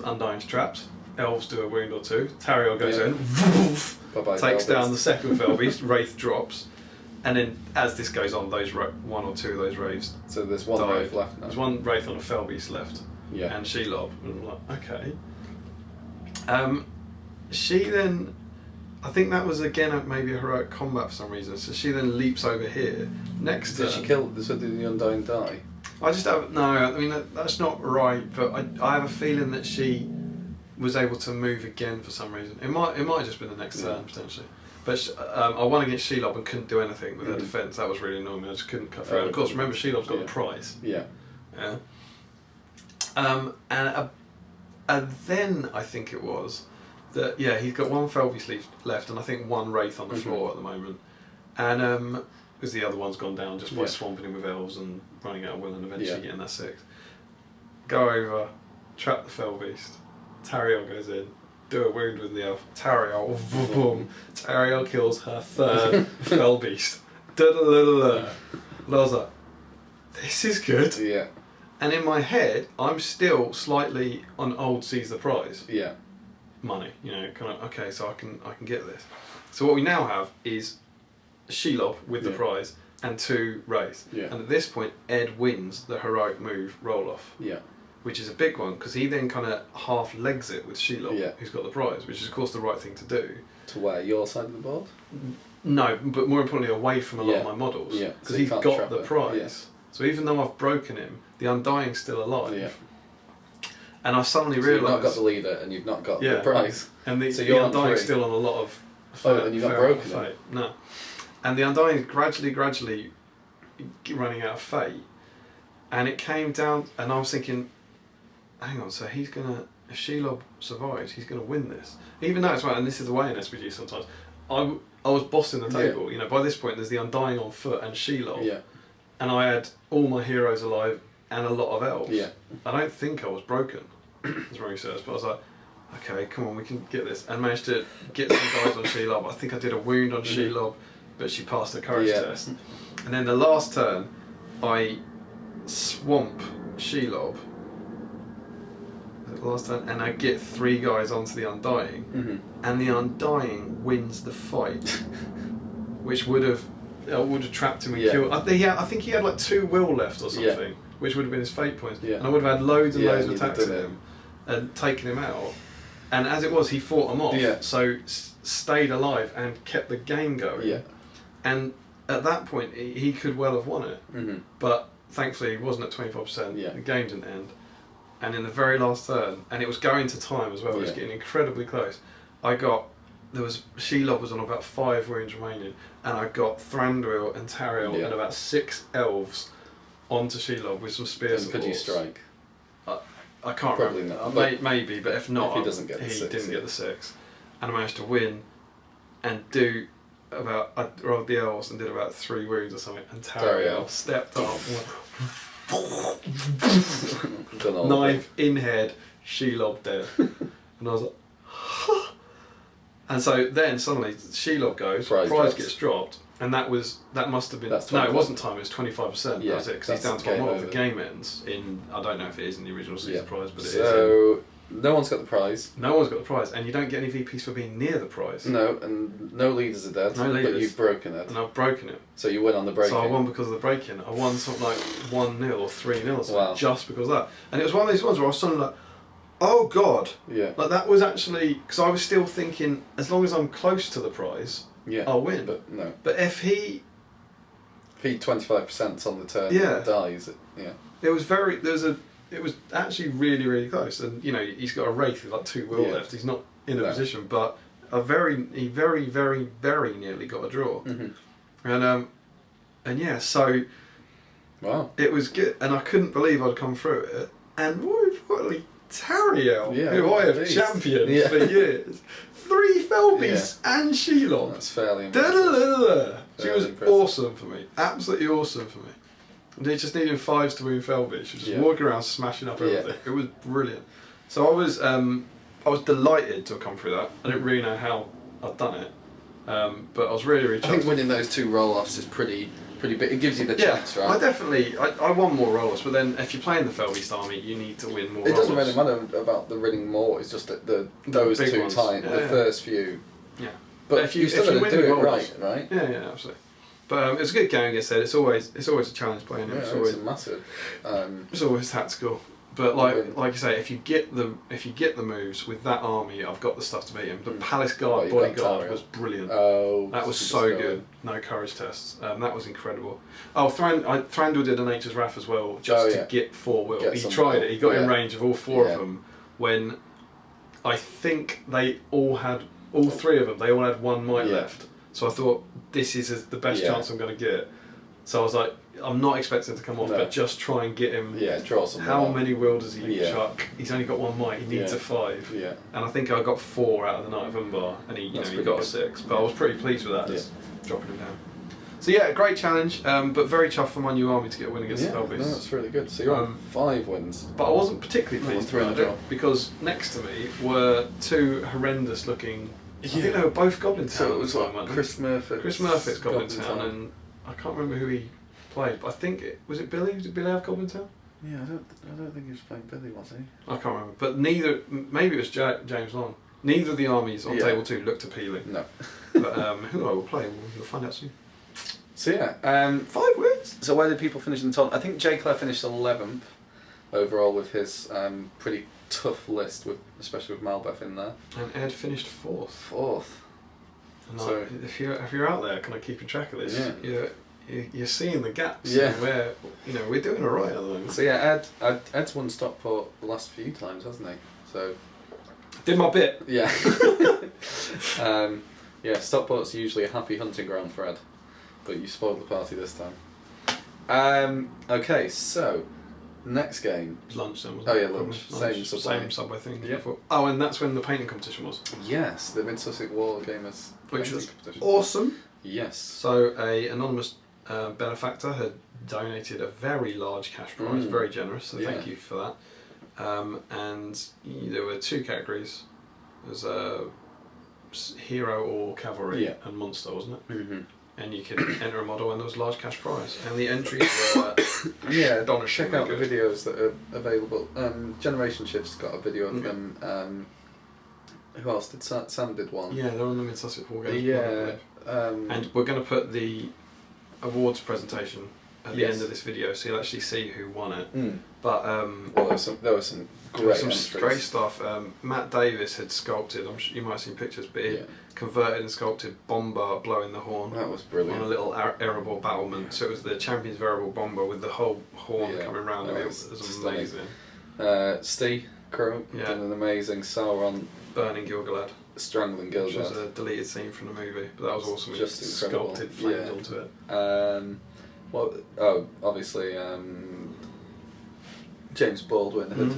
Undying's trapped. Elves do a wound or 2. Tariel goes in, woof, takes down the second fell beast. Wraith drops, and then as this goes on, those 1 or 2 of those wraiths.
So there's one wraith left now.
There's one wraith on a fell beast left.
Yeah.
And Shelob, and I'm like, okay. She then, I think that was again maybe a heroic combat for some reason. So she then leaps over here. Next
did she kill? So did the Undying die?
I just have no. I mean that's not right, but I have a feeling that she was able to move again for some reason. It might have just been the next turn potentially. But I won against Shelob and couldn't do anything with her defence. That was really annoying me. I just couldn't cut through. And of course, remember Shelob's got the prize.
Yeah.
Yeah. And then I think it was that he's got 1 fell beast left and I think 1 wraith on the floor at the moment. And because the other one's gone down just by swamping him with elves and running out of will and eventually getting that 6. Go over, trap the fell beast. Tariel goes in, do a wound with the elf. Tariel, boom. Tariel kills her 3rd fell beast. And I was like, this is good.
Yeah.
And in my head, I'm still slightly on old seize the prize.
Yeah.
Money, kind of okay, so I can get this. So what we now have is Shelob with the prize and 2 wraiths.
Yeah.
And at this point, Ed wins the heroic move roll off.
Yeah.
which is a big one, because he then kind of half legs it with Shelob, who's got the prize, which is of course the right thing to do.
To where? Your side of the board?
No, but more importantly, away from a lot of my models.
Yeah.
Because he's got the prize. Yeah. So even though I've broken him, the Undying's still alive. Yeah. And I suddenly realised...
You've not got the leader and you've not got the prize.
And the Undying's still on a lot of...
and you've not broken it?
No. And the Undying's gradually running out of fate. And it came down... And I was thinking, hang on, so he's going to... If Shelob survives, he's going to win this. Even though it's right, and this is the way in SPG sometimes, I was bossing the table. You know, by this point, there's the Undying on foot and Shelob. Yeah. And I had all my heroes alive and a lot of elves. Yeah. I don't think I was broken, as Rory says, but I was like, okay, come on, we can get this. And managed to get some guys on Shelob. I think I did a wound on Shelob, but she passed the courage test. And then the last turn, I swamp Shelob. Last turn, and I get 3 guys onto the Undying, and the Undying wins the fight, which would have trapped him and killed. I think he had like 2 will left or something, which would have been his fate points, and I would have had loads and loads of attacks at him and taken him out. And as it was, he fought them off, so stayed alive and kept the game going. Yeah. And at that point, he could well have won it, but thankfully he wasn't at 25%. The game didn't end. And in the very last turn, and it was going to time as well, it was getting incredibly close, Shelob was on about 5 wounds remaining, and I got Thranduil and Tariel and about 6 elves onto Shelob with some spear supports.
Could you strike?
I can't
Probably
remember.
Not.
Maybe, but if not,
if he doesn't get the 6,
didn't get the 6. And I managed to win and do about... I rolled the elves and did about 3 wounds or something, and Tariel stepped up knife in head, Shelob dead. And I was like, huh. And so then suddenly Shelob goes, prize gets dropped, and that must have been... No, it wasn't time, it was 25%, that was it, because he's down to 1 more. The game ends in, I don't know if it is in the original season prize, but it is.
So, no one's got the prize.
No one's got the prize, and you don't get any VPs for being near the prize.
No, and no leaders are dead. No leaders. But you've broken it.
And I've broken it.
So you win on the breaking.
So I won because of the breaking. I won something like 1-0 or 3-0 or something, just because of that. And it was one of those ones where I was suddenly like, oh God. Yeah. Like that was actually, because I was still thinking, as long as I'm close to the prize, I'll win.
But no.
But if he
25% on the turn and dies, it was actually really, really close. And, you know, he's got a Wraith with like 2 will left. He's not in a position, but he very, very, very nearly got a draw. And yeah, so it was good. And I couldn't believe I'd come through it. And more importantly, Tariel, who I have championed for years. 3 fell beasts and Shelob. That's fairly impressive.
She was awesome for me. Absolutely awesome for me. They just needed 5s to win Felby. She was just walking around smashing up everything. It was brilliant. So I was delighted to have come through that. I didn't really know how I'd done it, but I was really, really chuffed.
I think winning those 2 roll-offs is pretty big. It gives you the chance, right?
I won more roll-offs, but then if you're playing the Felbeast army, you need to win more.
It doesn't really matter about the winning more. It's just that those 2 times, the first few. Yeah. But if you still got to do it right? Yeah, absolutely. But it's a good game, like I said. It's always a challenge playing it. Yeah, it's massive.
It's always tactical. But like you say, if you get the moves with that army, I've got the stuff to beat him. The Palace Guard bodyguard was brilliant. Oh, that was so good. No courage tests. That was incredible. Oh, Thranduil did a Nature's Wrath as well, just to get 4 will. He tried it. He got in range of all 4 of them. When I think they all 3 of them, they all had 1 might left. So I thought, this is the best chance I'm going to get. So I was like, I'm not expecting to come off, but just try and get him.
Yeah, draw some.
How many will does he chuck? He's only got 1 might. He needs a 5. Yeah. And I think I got 4 out of the Knight of Umbar, and he got a 6. But I was pretty pleased with that, just dropping him down. So yeah, a great challenge, but very chuffed for my new army to get a win against the Felbeast.
No, that's really good. So you're on 5 wins.
But I wasn't particularly pleased with it, because next to me were 2 horrendous looking. I think they were both Goblin Town.
So it was like Chris
Murphy's Goblin Town, and I can't remember who he played, but I think was it Billy? Did Billy have Goblin Town?
Yeah, I don't think he was playing Billy, was he?
I can't remember, but maybe it was James Long. Neither of the armies on table 2 looked appealing. No. But who I will play, we'll find out soon.
So yeah,
5 wins.
So where did people finish in the tournament? I think J. Clare finished 11th. overall with his pretty tough list, especially with Malbeth in there.
And Ed finished 4th.
4th.
And
So
if you're out there, kind of keeping track of this, you're seeing the gaps.
Yeah.
Where we're doing alright at the moment.
So yeah, Ed's won Stockport the last few times, hasn't he? So
did my bit.
yeah. Yeah, Stockport's usually a happy hunting ground for Ed, but you spoiled the party this time. Okay, so next game.
Lunch then, wasn't
Oh
it?
yeah, lunch.
Same Subway thing.
Yep.
Oh, and that's when the painting competition was.
Yes, the Mid Sussex War Gamers
Which was
competition.
awesome.
Yes.
So a anonymous benefactor had donated a very large cash prize, very generous, so thank you for that. And there were 2 categories. There's a hero or cavalry and monster, wasn't it? Mm-hmm. And you could enter a model and there was a large cash prize. And the entries were
check out the videos that are available. Generation Shift's got a video of them. Who else did Sam did one?
Yeah, they're on the Mid Sussex War Games.
Yeah.
And we're going to put the awards presentation at the end of this video, so you'll actually see who won it. But
well, there was some great
stuff. Matt Davis had sculpted. I'm sure you might have seen pictures, but he converted and sculpted Bomber blowing the horn.
That was brilliant.
On a little Erebor battlement. So it was the Champions of Erebor Bomber with the whole horn coming round. It was amazing.
Steve Crow did an amazing Sauron
burning Gilgalad.
Strangling Gilgalad.
Which was a deleted scene from the movie, but that was awesome.
Just incredible.
Sculpted flames onto it.
Obviously, James Baldwin had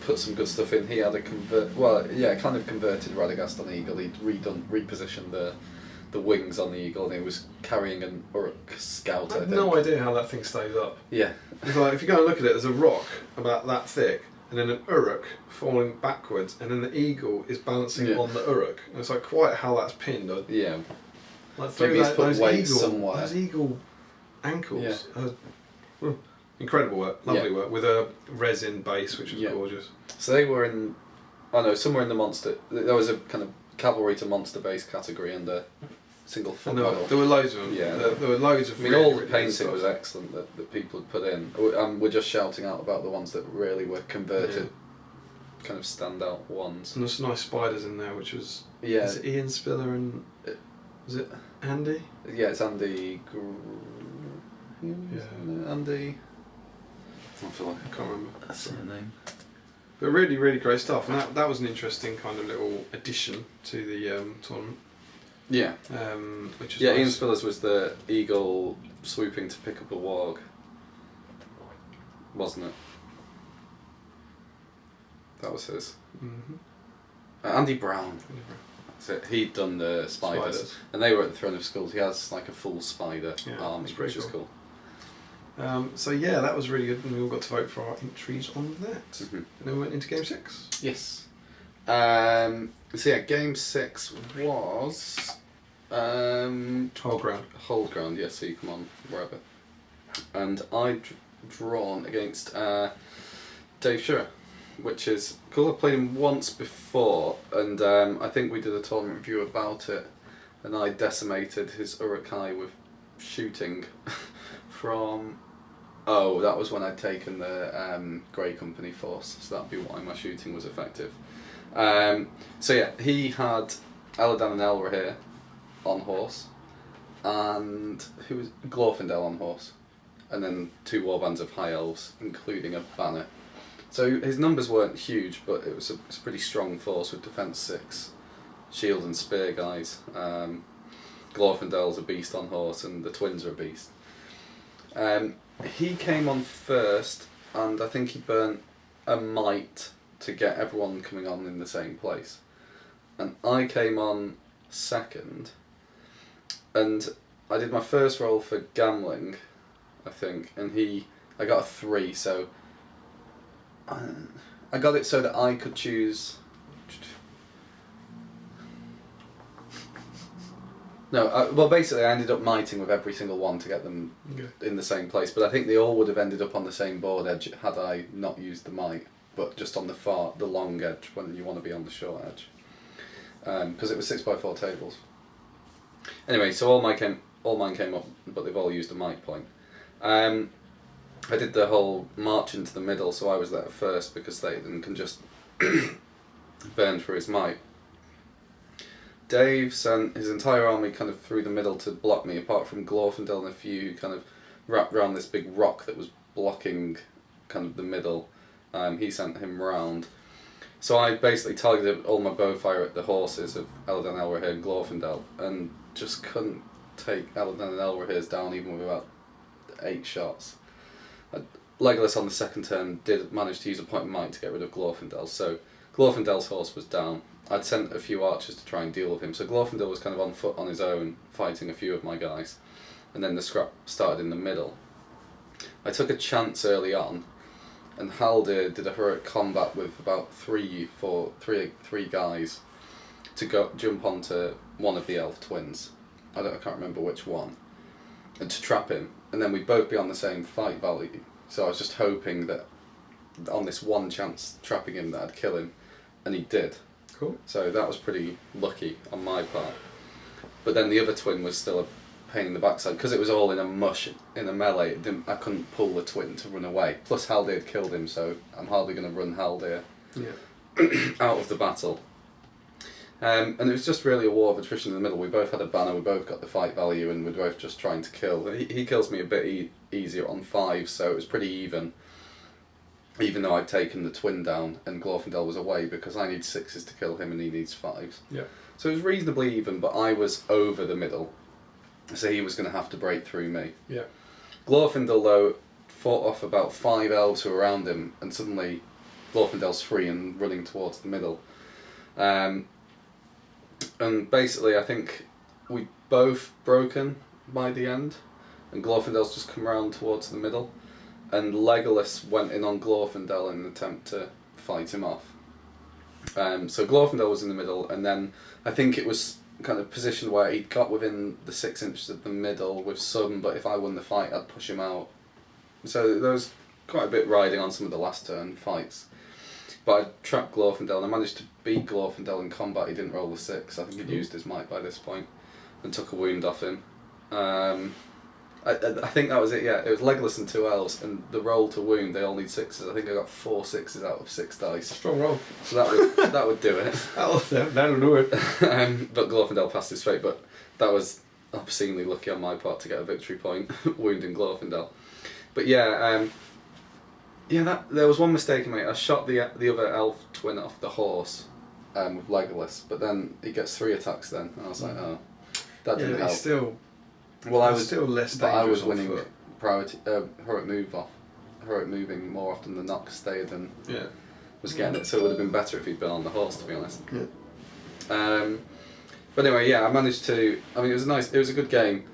put some good stuff in. He had kind of converted Radagast on the Eagle. He'd repositioned the wings on the Eagle, and he was carrying an Uruk scout.
I have no idea how that thing stays up.
Yeah.
It's like, if you go and look at it, there's a rock about that thick, and then an Uruk falling backwards, and then the Eagle is balancing on the Uruk. And it's like quite how that's pinned.
Yeah.
Like through
those weight somewhere.
Those eagle ankles. Incredible work, lovely work, with a resin base, which was gorgeous.
So they were in, somewhere in the monster. There was a kind of cavalry to monster base category and a single foot model.
There were loads of them.
Yeah,
there were loads of.
All the painting was excellent that people had put in. We're just shouting out about the ones that really were converted, kind of standout ones.
And there's some nice spiders in there, which was.
Yeah.
Is it Ian Spiller and? Was it Andy?
Yeah, it's Andy. Andy. I feel like I can't remember that's her name.
But really, really great stuff, and that was an interesting kind of little addition to the tournament.
Yeah.
Which is
nice. Ian
Spillers
Spillers was the eagle swooping to pick up a warg, wasn't it? That was his.
Mm-hmm.
Andy Brown. That's it. He'd done the spiders, and they were at the Throne of Skulls. He has like a full spider army, which is cool.
So yeah, that was really good, and we all got to vote for our entries on that. Mm-hmm. And then we went into Game 6.
Yes. So yeah, Game 6 was
Hold Ground.
Hold Ground, yes. So you come on wherever, and I'd drawn against Dave Shearer, which is cool. I played him once before, and I think we did a tournament review about it, and I decimated his Uruk-hai with shooting from. Oh, that was when I'd taken the Grey Company force, so that'd be why my shooting was effective. So yeah, he had Elladan and Elrahir on horse, and who was Glorfindel on horse, and then 2 warbands of High Elves, including a banner. So his numbers weren't huge, but it was a pretty strong force with defense 6, shield and spear guys. Glorfindel's a beast on horse, and the twins are a beast. He came on first, and I think he burnt a might to get everyone coming on in the same place. And I came on second, and I did my first roll for gambling, I think, and I got a 3, so I got it so that I could choose. No, well, basically I ended up mighting with every single one to get them in the same place, but I think they all would have ended up on the same board edge had I not used the might, but just on the long edge when you want to be on the short edge, because it was 6x4 tables. Anyway, so all mine came up, but they've all used a might point. I did the whole march into the middle, so I was there first because Thaden can just burn through his might. Dave sent his entire army kind of through the middle to block me, apart from Glorfindel and a few kind of wrapped around this big rock that was blocking kind of the middle. He sent him round. So I basically targeted all my bowfire at the horses of Elladan, Elrohir and Glorfindel, and just couldn't take Elladan and Elrohir's down even with about 8 shots. Legolas on the second turn did manage to use a point of might to get rid of Glorfindel, so Glorfindel's horse was down. I'd sent a few archers to try and deal with him, so Glorfindel was kind of on foot on his own, fighting a few of my guys, and then the scrap started in the middle. I took a chance early on, and Haldir did a heroic combat with about three guys to jump onto one of the elf twins. I can't remember which one, and to trap him, and then we'd both be on the same fight value. So I was just hoping that on this one chance trapping him that I'd kill him, and he did.
Cool.
So that was pretty lucky on my part. But then the other twin was still a pain in the backside because it was all in a mush in a melee. I couldn't pull the twin to run away. Plus Haldir had killed him, so I'm hardly going to run Haldir out of the battle. And it was just really a war of attrition in the middle. We both had a banner, we both got the fight value, and we're both just trying to kill. He kills me a bit easier on 5, so it was pretty even. Even though I'd taken the twin down and Glorfindel was away because I need 6s to kill him and he needs 5s.
Yeah.
So it was reasonably even, but I was over the middle. So he was going to have to break through me.
Yeah.
Glorfindel, though, fought off about 5 elves who were around him, and suddenly Glorfindel's free and running towards the middle. And basically, I think we'd both broken by the end, and Glorfindel's just come around towards the middle, and Legolas went in on Glorfindel in an attempt to fight him off. So Glorfindel was in the middle, and then I think it was kind of positioned where he got within the 6 inches of the middle with some, but if I won the fight I'd push him out. So there was quite a bit riding on some of the last turn fights. But I trapped Glorfindel and I managed to beat Glorfindel in combat. He didn't roll the 6, I think he'd used his might by this point, and took a wound off him. I think that was it, yeah. It was Legolas and 2 elves, and the roll to wound, they all need 6s. I think I got 4 6s out of 6 dice.
Strong roll.
So that would do it.
That'll do it.
But Glorfindel passed his fate, but that was obscenely lucky on my part to get a victory point, wounding Glorfindel. But yeah, there was one mistake I made. I shot the other elf twin off the horse with Legolas, but then he gets 3 attacks then, and I was like, oh, that didn't help.
Still...
Well, I was
still less
but I was
dangerous on
winning
foot.
priority heroic moving more often than not, 'cause Théoden was getting it, so it would have been better if he'd been on the horse, to be honest.
Yeah.
But anyway, yeah, I managed to. I mean, it was a good game.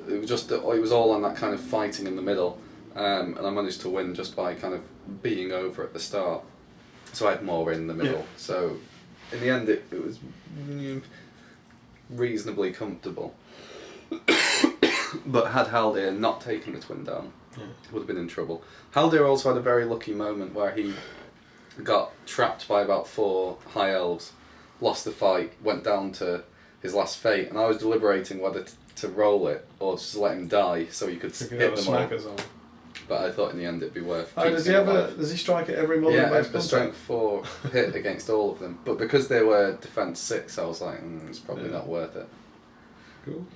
It was just it was all on that kind of fighting in the middle, and I managed to win just by kind of being over at the start. So I had more in the middle.
Yeah.
So in the end, it was reasonably comfortable. But had Haldir not taken the twin down, would have been in trouble. Haldir also had a very lucky moment where he got trapped by about 4 high elves, lost the fight, went down to his last fate, and I was deliberating whether to roll it or just let him die so he could hit them all. But I thought in the end it'd be worth.
Oh, does he strike at every model?
Yeah, a strength 4 hit against all of them. But because they were defense 6, I was like, it's probably not worth it.
Cool.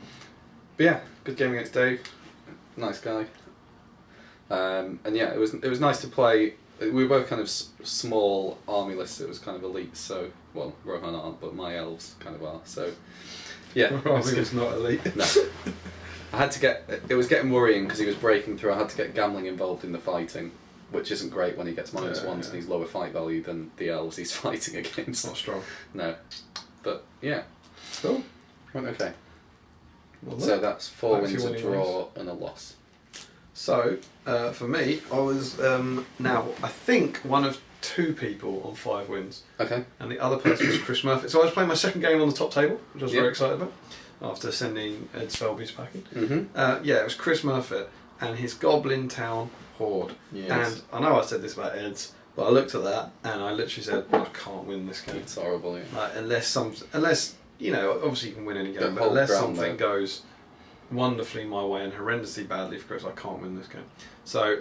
But yeah, good game against Dave. Nice guy. And yeah, it was nice to play. We were both kind of small army lists. It was kind of elite. So well, Rohan aren't, but my elves kind of are. So yeah,
Rohan's not elite.
No. I had to get. It was getting worrying because he was breaking through. I had to get Gamling involved in the fighting, which isn't great when he gets -1s and he's lower fight value than the elves he's fighting against.
Not strong.
No, but yeah.
Cool.
Went okay.
Well,
so that's 4 wins, a draw, and a loss.
So for me, I was now I think one of 2 people on 5 wins.
Okay.
And the other person was Chris Murphy. So I was playing my second game on the top table, which I was very excited about, after sending Ed Svelby's packing.
Mm-hmm.
Yeah, it was Chris Murphy and his Goblin Town Horde.
Yes.
And I know I said this about Ed's, but I looked at that and I literally said, I can't win this game.
It's horrible, yeah.
Unless you know, obviously you can win any game, but unless something goes wonderfully my way and horrendously badly for Chris. I can't win this game. So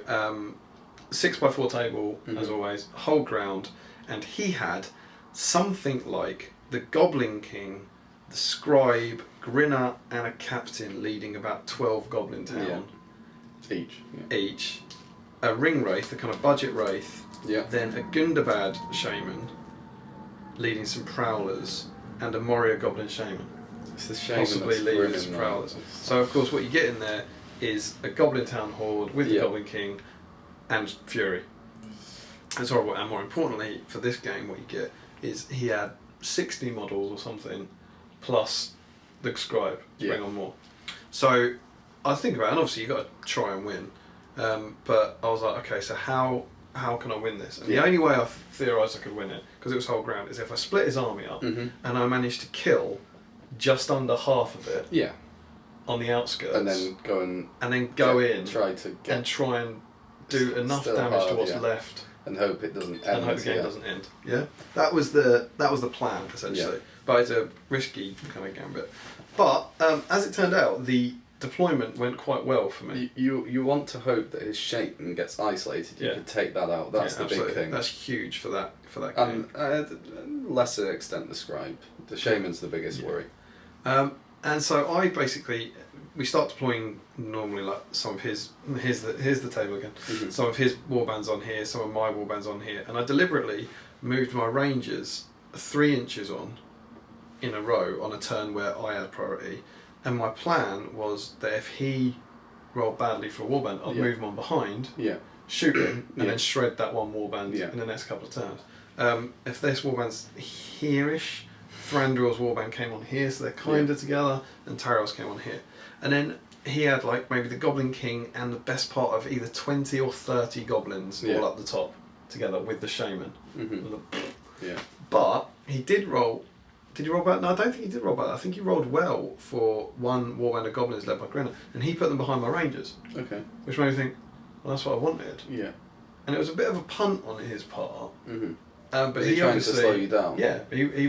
6x4 table, as always, whole ground, and he had something like the Goblin King, the Scribe, Grinner, and a Captain leading about 12 Goblin Town.
Each.
A Ring Wraith, a kind of budget Wraith.
Yeah.
Then a Gundabad Shaman leading some Prowlers, and a Moria Goblin Shaman.
It's the Shaman
Possibly leading some Prowlers. So of course what you get in there is a Goblin Town Horde with the Goblin King and Fury. That's horrible. And more importantly, for this game, what you get is he had 60 models or something, plus the Scribe to bring on more. So I think about it, and obviously you've got to try and win. But I was like, okay, so how can I win this? And the only way I theorised I could win it, because it was whole ground, is if I split his army up and I managed to kill just under half of it on the outskirts.
And then go in.
And try and do enough damage to what's left.
And hope it doesn't end.
And hope the game doesn't end. Yeah, that was the plan essentially. Yeah. But it's a risky kind of gambit. But as it turned out, the deployment went quite well for me.
You want to hope that his Shaman gets isolated. You could take that out. That's the big thing.
That's huge for that game.
And lesser extent the Scribe. The Shaman's the biggest worry.
And so we start deploying normally like some of his. Here's the table again. Some of his warbands on here, some of my warbands on here, and I deliberately moved my Rangers 3 inches on in a row on a turn where I had priority. And my plan was that if he rolled badly for a warband, I'd move him on behind, shoot him, and then shred that one warband in the next couple of turns. If this warband's here-ish, Thranduil's warband came on here, so they're kind of together, and Tariel's came on here. And then he had like maybe the Goblin King and the best part of either 20 or 30 goblins all up the top together with the Shaman. But he did roll. Did you roll bad? No, I don't think he did roll bad. I think he rolled well for one warband of goblins led by Grinner, and he put them behind my Rangers. Okay. Which made me think, well, that's what I wanted. Yeah. And it was a bit of a punt on his part. But he
trying
obviously
to slow you down.
Yeah, he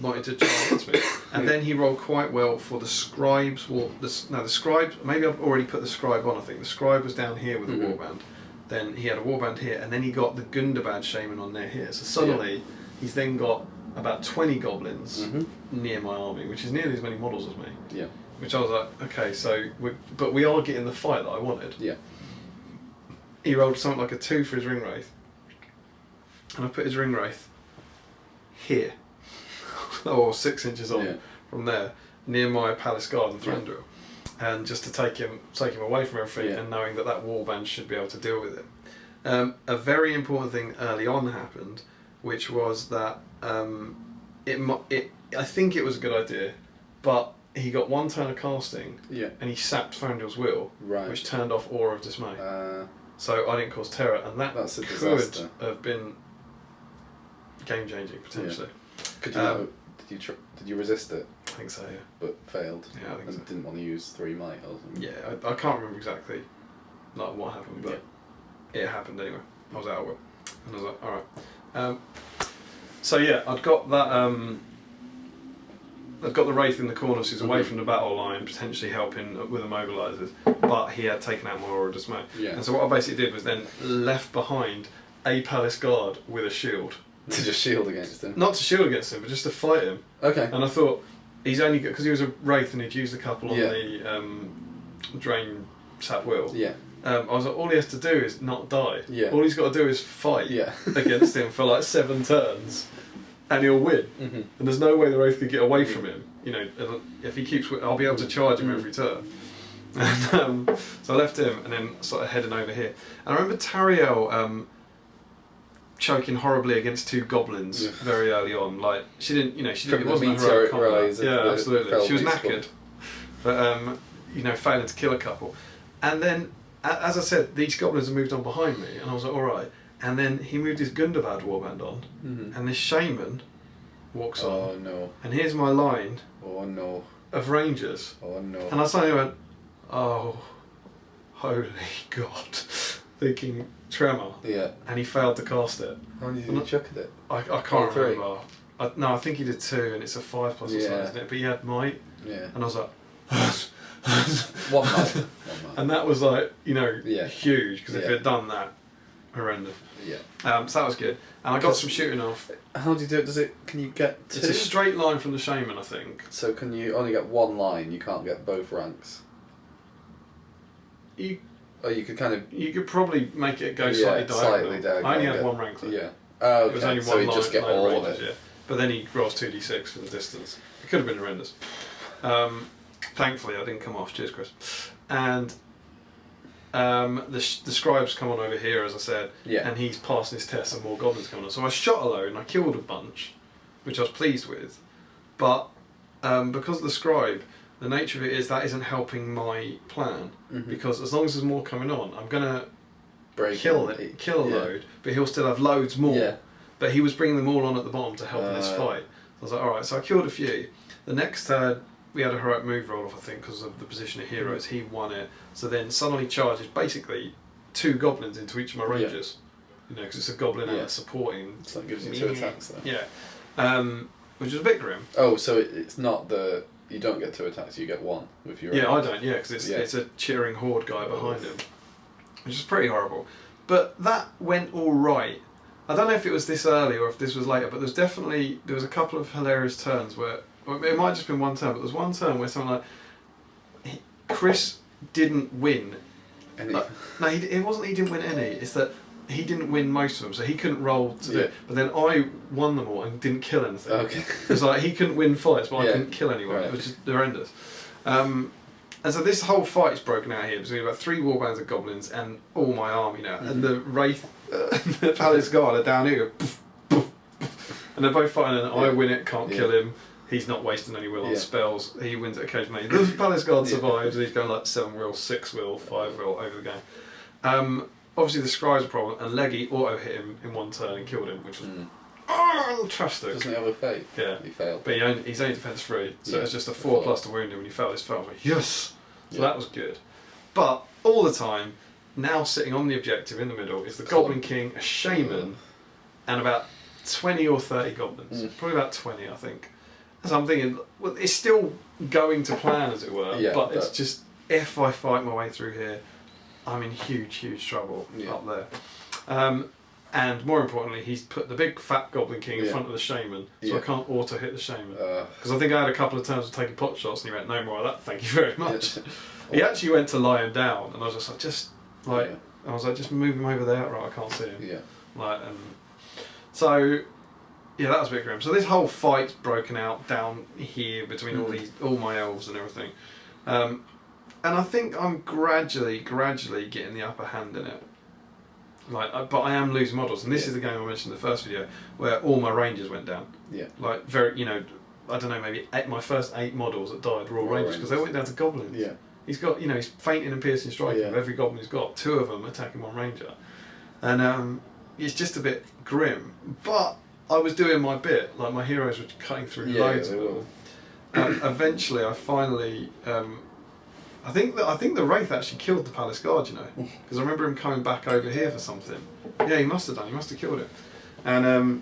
wanted to chance me, and then he rolled quite well for the Scribes. The Scribe. Maybe I've already put the Scribe on. I think the Scribe was down here with a warband. Then he had a warband here, and then he got the Gundabad Shaman on there here. So suddenly, he's then got about 20 goblins near my army, which is nearly as many models as me. Yeah. Which I was like, okay, so we are getting the fight that I wanted. Yeah. He rolled something like a 2 for his Ring Wraith, and I put his Ring Wraith here, or 6 inches on from there, near my Palace Guard and Thranduil, and just to take him away from everything, and knowing that warband should be able to deal with it. A very important thing early on happened, which was that I think it was a good idea, but he got 1 turn of casting, and he sapped Thranduil's Will, which turned off Aura of Dismay. So I didn't cause terror, and that's a disaster. Could have been game changing potentially.
Could you did you resist it?
I think so, yeah.
But failed.
Yeah, I think so.
Didn't want to use 3 might or something.
Yeah, I can't remember exactly like what happened, but it happened anyway. I was out of Will, and I was like, all right. So yeah, I'd got that. I'd got the Wraith in the corner, so he's away from the battle line, potentially helping with the mobilisers. But he had taken out my Aura of Dismay. Yeah. And so what I basically did was then left behind a Palace Guard with a shield.
To just shield against him.
Not to shield against him, but just to fight him. Okay. And I thought he's only because he was a Wraith and he'd used a couple on the Drain Sap Will. Yeah. I was like, all he has to do is not die. Yeah. All he's got to do is fight against him for like 7 turns, and he'll win. And there's no way the Wraith could get away from him. You know, if he keeps, I'll be able to charge him every turn. And, so I left him and then started heading over here. And I remember Tariel choking horribly against 2 goblins very early on. Like she didn't. It wasn't a heroic combat. Yeah, absolutely. She was knackered, but failing to kill a couple. And then, as I said, these goblins have moved on behind me, and I was like, all right. And then he moved his Gundabad warband on, and this Shaman walks on. Oh no! And here's my line.
Oh no!
Of Rangers.
Oh no!
And I suddenly went, oh, holy God, thinking tremor. Yeah. And he failed to cast it.
How many did you chuck at it?
I can't remember. No, I think he did 2, and it's a 5+ or something, isn't it? But he had might. Yeah. And I was like,
One mile.
And that was like,
Yeah.
huge, because if
Yeah.
it had done that, horrendous.
Yeah.
So that was good. And I got some shooting off.
How do you do it? Can you get two?
It's a straight line from the shaman, I think.
So can you only get one line? You can't get both ranks. Or you could kind of...
You could probably make it go slightly diagonal. I only had one rank left.
Yeah. Oh, okay.
It was only
so
one
you
line,
just get
line
all
ranges,
of it.
yeah. But then he rolls 2d6 for the distance. It could have been horrendous. Thankfully, I didn't come off. Cheers, Chris. And the scribe's come on over here, as I said,
Yeah.
and he's passing his test and more goblins coming on. So I shot a load and I killed a bunch, which I was pleased with. But because of the scribe, the nature of it is that isn't helping my plan.
Mm-hmm.
Because as long as there's more coming on, I'm going to kill a
Yeah.
load, but he'll still have loads more.
Yeah.
But he was bringing them all on at the bottom to help in this fight. So I was like, alright, so I killed a few. The next turn, we had a heroic move roll off, I think, because of the position of heroes. He won it. So then suddenly charges basically 2 goblins into each of my rangers. Because it's a goblin and a supporting.
So that gives you 2 attacks then.
Yeah. Which is a bit grim.
Oh, so it's not you don't get 2 attacks, you get 1 with your...
Yeah, I don't, because it's a cheering horde guy behind him. Which is pretty horrible. But that went alright. I don't know if it was this early or if this was later, but there was a couple of hilarious turns where, it might have just been one turn, but there was one turn where someone Chris didn't win.
Any?
No, it wasn't he didn't win any, it's that he didn't win most of them, so he couldn't roll to do it. But then I won them all and didn't kill anything.
Okay.
It's like he couldn't win fights, but I couldn't kill anyone.
Right.
It was just horrendous. And so this whole fight's broken out here between about 3 warbands of goblins and all my army now. And the Wraith, the Palace Guard are down here, poof, poof, poof. And they're both fighting, and I win it, can't kill him. He's not wasting any will on spells. He wins it occasionally. The Palace Guard survives, and he's going like 7 will, 6 will, 5 will over the game. Obviously the Scribe's a problem, and Leggy auto hit him in one turn and killed him, which was fantastic.
Doesn't he have a fate?
Yeah.
He failed.
But he's only defense 3, so it's just a 4+ to wound him when he failed his fail. I was like, yes! So that was good. But all the time, now sitting on the objective in the middle is the Goblin King, a Shaman, and about 20 or 30 goblins. Probably about 20, I think. So I'm thinking, well, it's still going to plan, as it were, but it's just, if I fight my way through here, I'm in huge, huge trouble up there. And more importantly, he's put the big fat Goblin King in front of the Shaman, so I can't auto hit the Shaman. Because I think I had a couple of turns of taking pot shots, and he went, no more of that, thank you very much. He actually went to lie him down, and I was just like, just move him over there, right, I can't see him. Yeah. So, that was a bit grim. So this whole fight's broken out down here between all my elves and everything. And I think I'm gradually getting the upper hand in it. But I am losing models, and this is the game I mentioned in the first video, where all my rangers went down. Yeah. I don't know, maybe my first 8 models that died were all rangers, because they went down to goblins. Yeah. He's got, he's fainting and piercing striking with every goblin he's got. 2 of them attacking 1 ranger. And it's just a bit grim. But I was doing my bit, my heroes were cutting through loads of them. Eventually, I finally... I think the Wraith actually killed the Palace Guard, because I remember him coming back over here for something. Yeah, he must have done. He must have killed it. And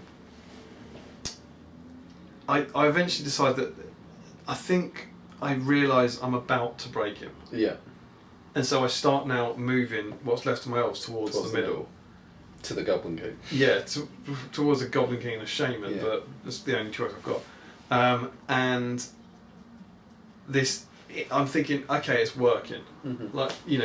I eventually decided that I think I realise I'm about to break him. Yeah. And so I start now moving what's left of my elves towards the middle.
To the Goblin King.
Yeah, towards a Goblin King and a Shaman, but that's the only choice I've got. And this... I'm thinking, okay, it's working.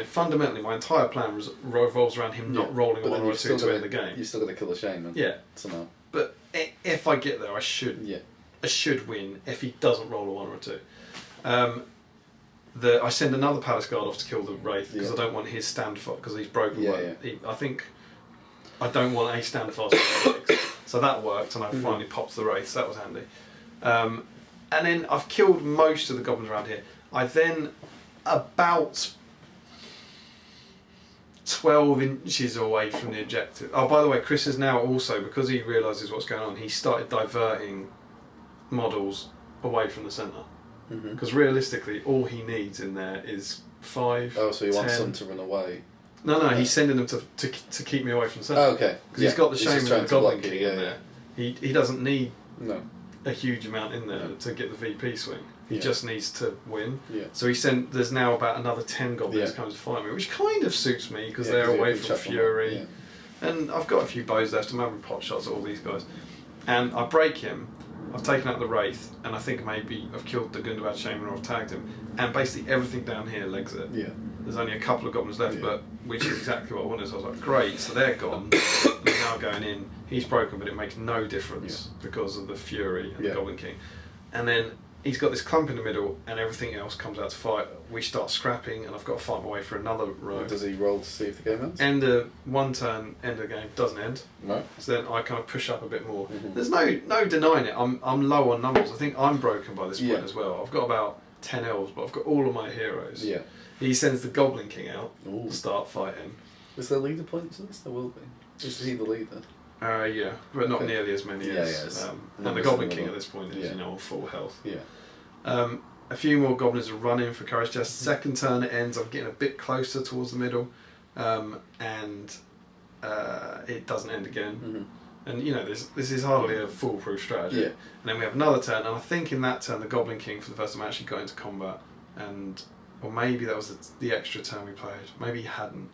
Fundamentally, my entire plan revolves around him not rolling a 1 or a 2 to end the game.
You're still going to kill the Shaman. Yeah. Somehow.
But if I get there, I should. Yeah. I should win if he doesn't roll a 1 or a 2. I send another Palace Guard off to kill the Wraith because I don't want his stand fast because he's broken. I think I don't want a stand fast. So that worked, and I finally popped the Wraith. So that was handy. And then I've killed most of the goblins around here. I then, about 12 inches away from the objective. Oh, by the way, Chris has now also, because he realises what's going on, he started diverting models away from the centre. Because realistically, all he needs in there is 5.
Oh, so he wants them to run away.
No, he's sending them to keep me away from the centre.
Oh, okay.
Because he's got the Shaman and the Goblin King in there. He doesn't need a huge amount in there to get the VP swing. He just needs to win.
Yeah.
So there's now about another 10 goblins coming to fight me, which kind of suits me because they're away from Fury. Yeah. And I've got a few bows left. I'm having pot shots at all these guys. And I break him. I've taken out the Wraith, and I think maybe I've killed the Gundabad Shaman or I've tagged him. And basically everything down here legs it.
Yeah.
There's only a couple of goblins left, but which is exactly what I wanted. So I was like, great, so they're gone. They're now going in. He's broken, but it makes no difference because of the Fury and the Goblin King. And then he's got this clump in the middle, and everything else comes out to fight. We start scrapping, and I've got to fight my way for another row.
Does he roll to see if the game ends?
End of one turn, end of the game, doesn't end.
No.
So then I kind of push up a bit more. There's no denying it. I'm low on numbers. I think I'm broken by this point as well. I've got about 10 elves, but I've got all of my heroes.
Yeah.
He sends the Goblin King out
Ooh.
to start fighting.
Is there leader points in this? There will be. Is he the leader?
Yeah, but not nearly as many as... and the Goblin King at this point is, on full health.
Yeah.
A few more goblins are running for Courage Test. Second turn it ends, I'm getting a bit closer towards the middle, and it doesn't end again. And this is hardly a foolproof strategy. And then we have another turn, and I think in that turn the Goblin King for the first time actually got into combat, or maybe that was the extra turn we played. Maybe he hadn't.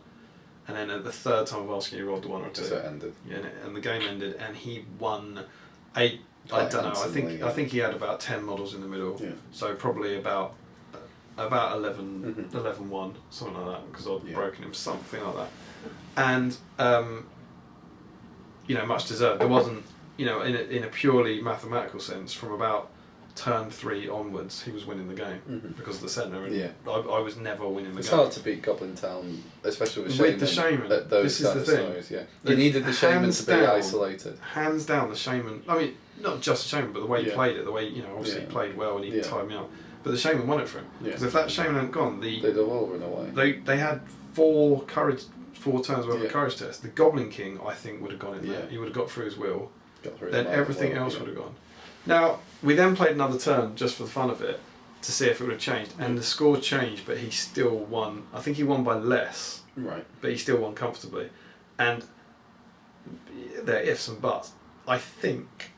And then at the third time of asking, he rolled the 1 or 2.
So it ended.
Yeah, and the game ended, and he won 8. I don't know. I think he had about 10 models in the middle. Yeah. So probably about 11, 11-1, something like that, because I'd broken him, something like that. And much deserved. There wasn't, in a purely mathematical sense, from about turn 3 onwards, he was winning the game because of the centre. And I was never winning the game.
It's hard to beat Goblin Town, especially with
the Shaman.
At those
this is the thing.
Scenarios, you needed the Shaman to be isolated.
Hands down, the Shaman. I mean, not just the Shaman, but the way he played it. The way obviously he played well and he timed me out. But the Shaman won it for him because if that Shaman hadn't gone, they'd have
all run away.
They had 4 turns worth of courage test. The Goblin King, I think, would have gone in there. He would have got through his will. Then everything else would have gone. Now, we then played another turn just for the fun of it to see if it would have changed. And the score changed, but he still won. I think he won by less.
Right.
But he still won comfortably. And there are ifs and buts. I think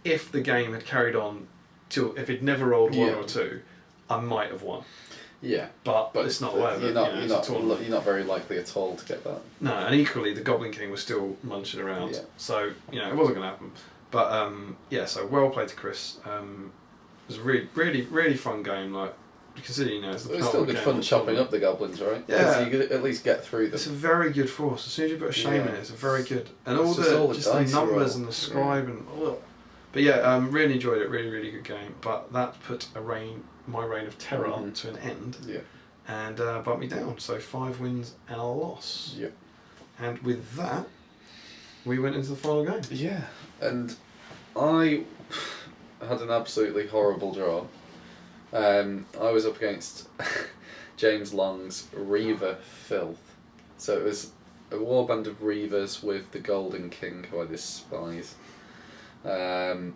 if the game had carried on if he'd never rolled 1 or 2, I might have won.
Yeah.
But it's not the way of it.
You're not very likely at all to get that.
No, and equally, the Goblin King was still munching around. Yeah. So, it wasn't going to happen. But so well played to Chris. It was a really, really, really fun game. Like, considering it's the
it was still good fun chopping up the goblins, right?
Yeah,
you could at least get through them.
It's a very good force. As soon as you put a Shaman in, it's a very good, and all the numbers and the scribe and But really enjoyed it. Really, really good game. But that put my reign of terror to an end. Yeah. And bumped me down. So 5 wins and a loss.
Yeah.
And with that, we went into the final game.
Yeah. And I had an absolutely horrible draw. I was up against James Long's Reaver Filth. So it was a warband of Reavers with the Golden King, who I despise. Then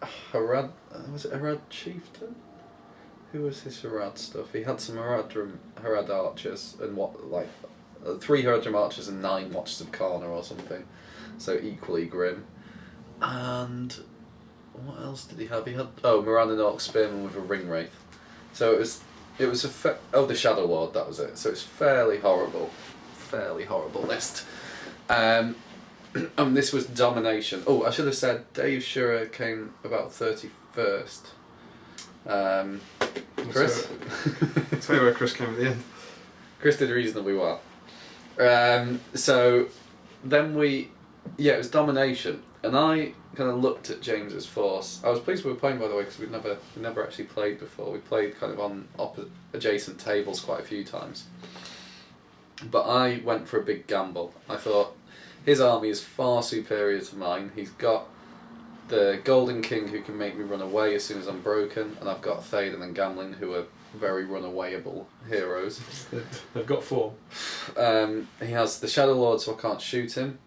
Harad, was it Harad Chieftain? Who was his Harad stuff? He had some Harad archers and 3 Haradrim archers and 9 Watchers of Karna or something. So equally grim. And what else did he have? He had Moran Orc Spearman with a Ring Wraith. So it was the Shadow Lord, that was it. So it's fairly horrible list. And this was domination. Oh, I should have said Dave Shurer came about 31st. Chris?
I'll tell you where Chris came at the end.
Chris did reasonably well. So then it was domination. And I kind of looked at James's force. I was pleased we were playing, by the way, because we'd never actually played before. We played kind of on adjacent tables quite a few times. But I went for a big gamble. I thought, his army is far superior to mine. He's got the Golden King who can make me run away as soon as I'm broken, and I've got Théoden and Gamling who are very runawayable heroes.
They've got 4.
He has the Shadow Lord, so I can't shoot him.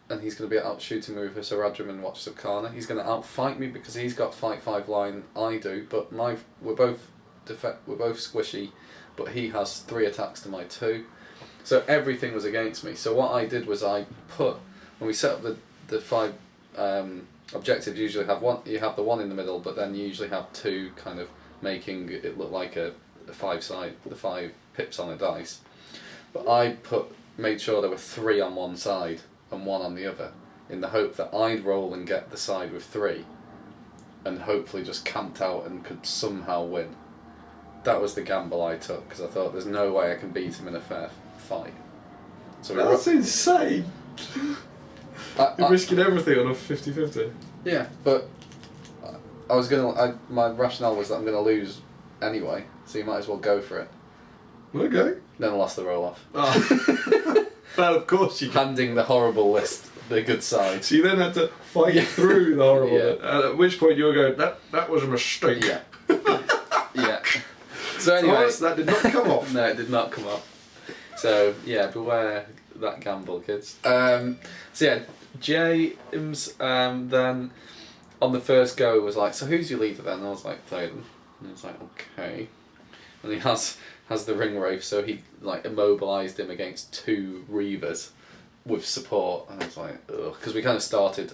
And he's going to be out shooting me with his Haradrim and Watchers of Karna. He's going to outfight me because he's got fight 5 line, I do, but we're both squishy, but he has 3 attacks to my 2. So everything was against me. So what I did was when we set up the 5 objectives usually have one. You have the one in the middle, but then you usually have two kind of making it look like the 5 pips on a dice. But I made sure there were 3 on one side and 1 on the other, in the hope that I'd roll and get the side with 3, and hopefully just camped out and could somehow win. That was the gamble I took, because I thought there's no way I can beat him in a fair fight. So
that's insane. You're risking everything on a 50-50.
Yeah, but I was my rationale was that I'm gonna lose anyway, so you might as well go for it.
Okay.
Then I lost the roll off.
Oh. Well, of course you did.
Handing the horrible list, the good side.
So you then had to fight through the horrible bit, and at which point you were going, that was a mistake.
Yeah. Yeah. So anyway,
that did not come off.
No, it did not come off. So yeah, beware that gamble, kids. So yeah, James then on the first go was like, so who's your leader then? And I was like, Thaden. And he was like, okay. And he has the ring wraith, so he like immobilised him against 2 reavers with support, and I was like, ugh, because we kind of started.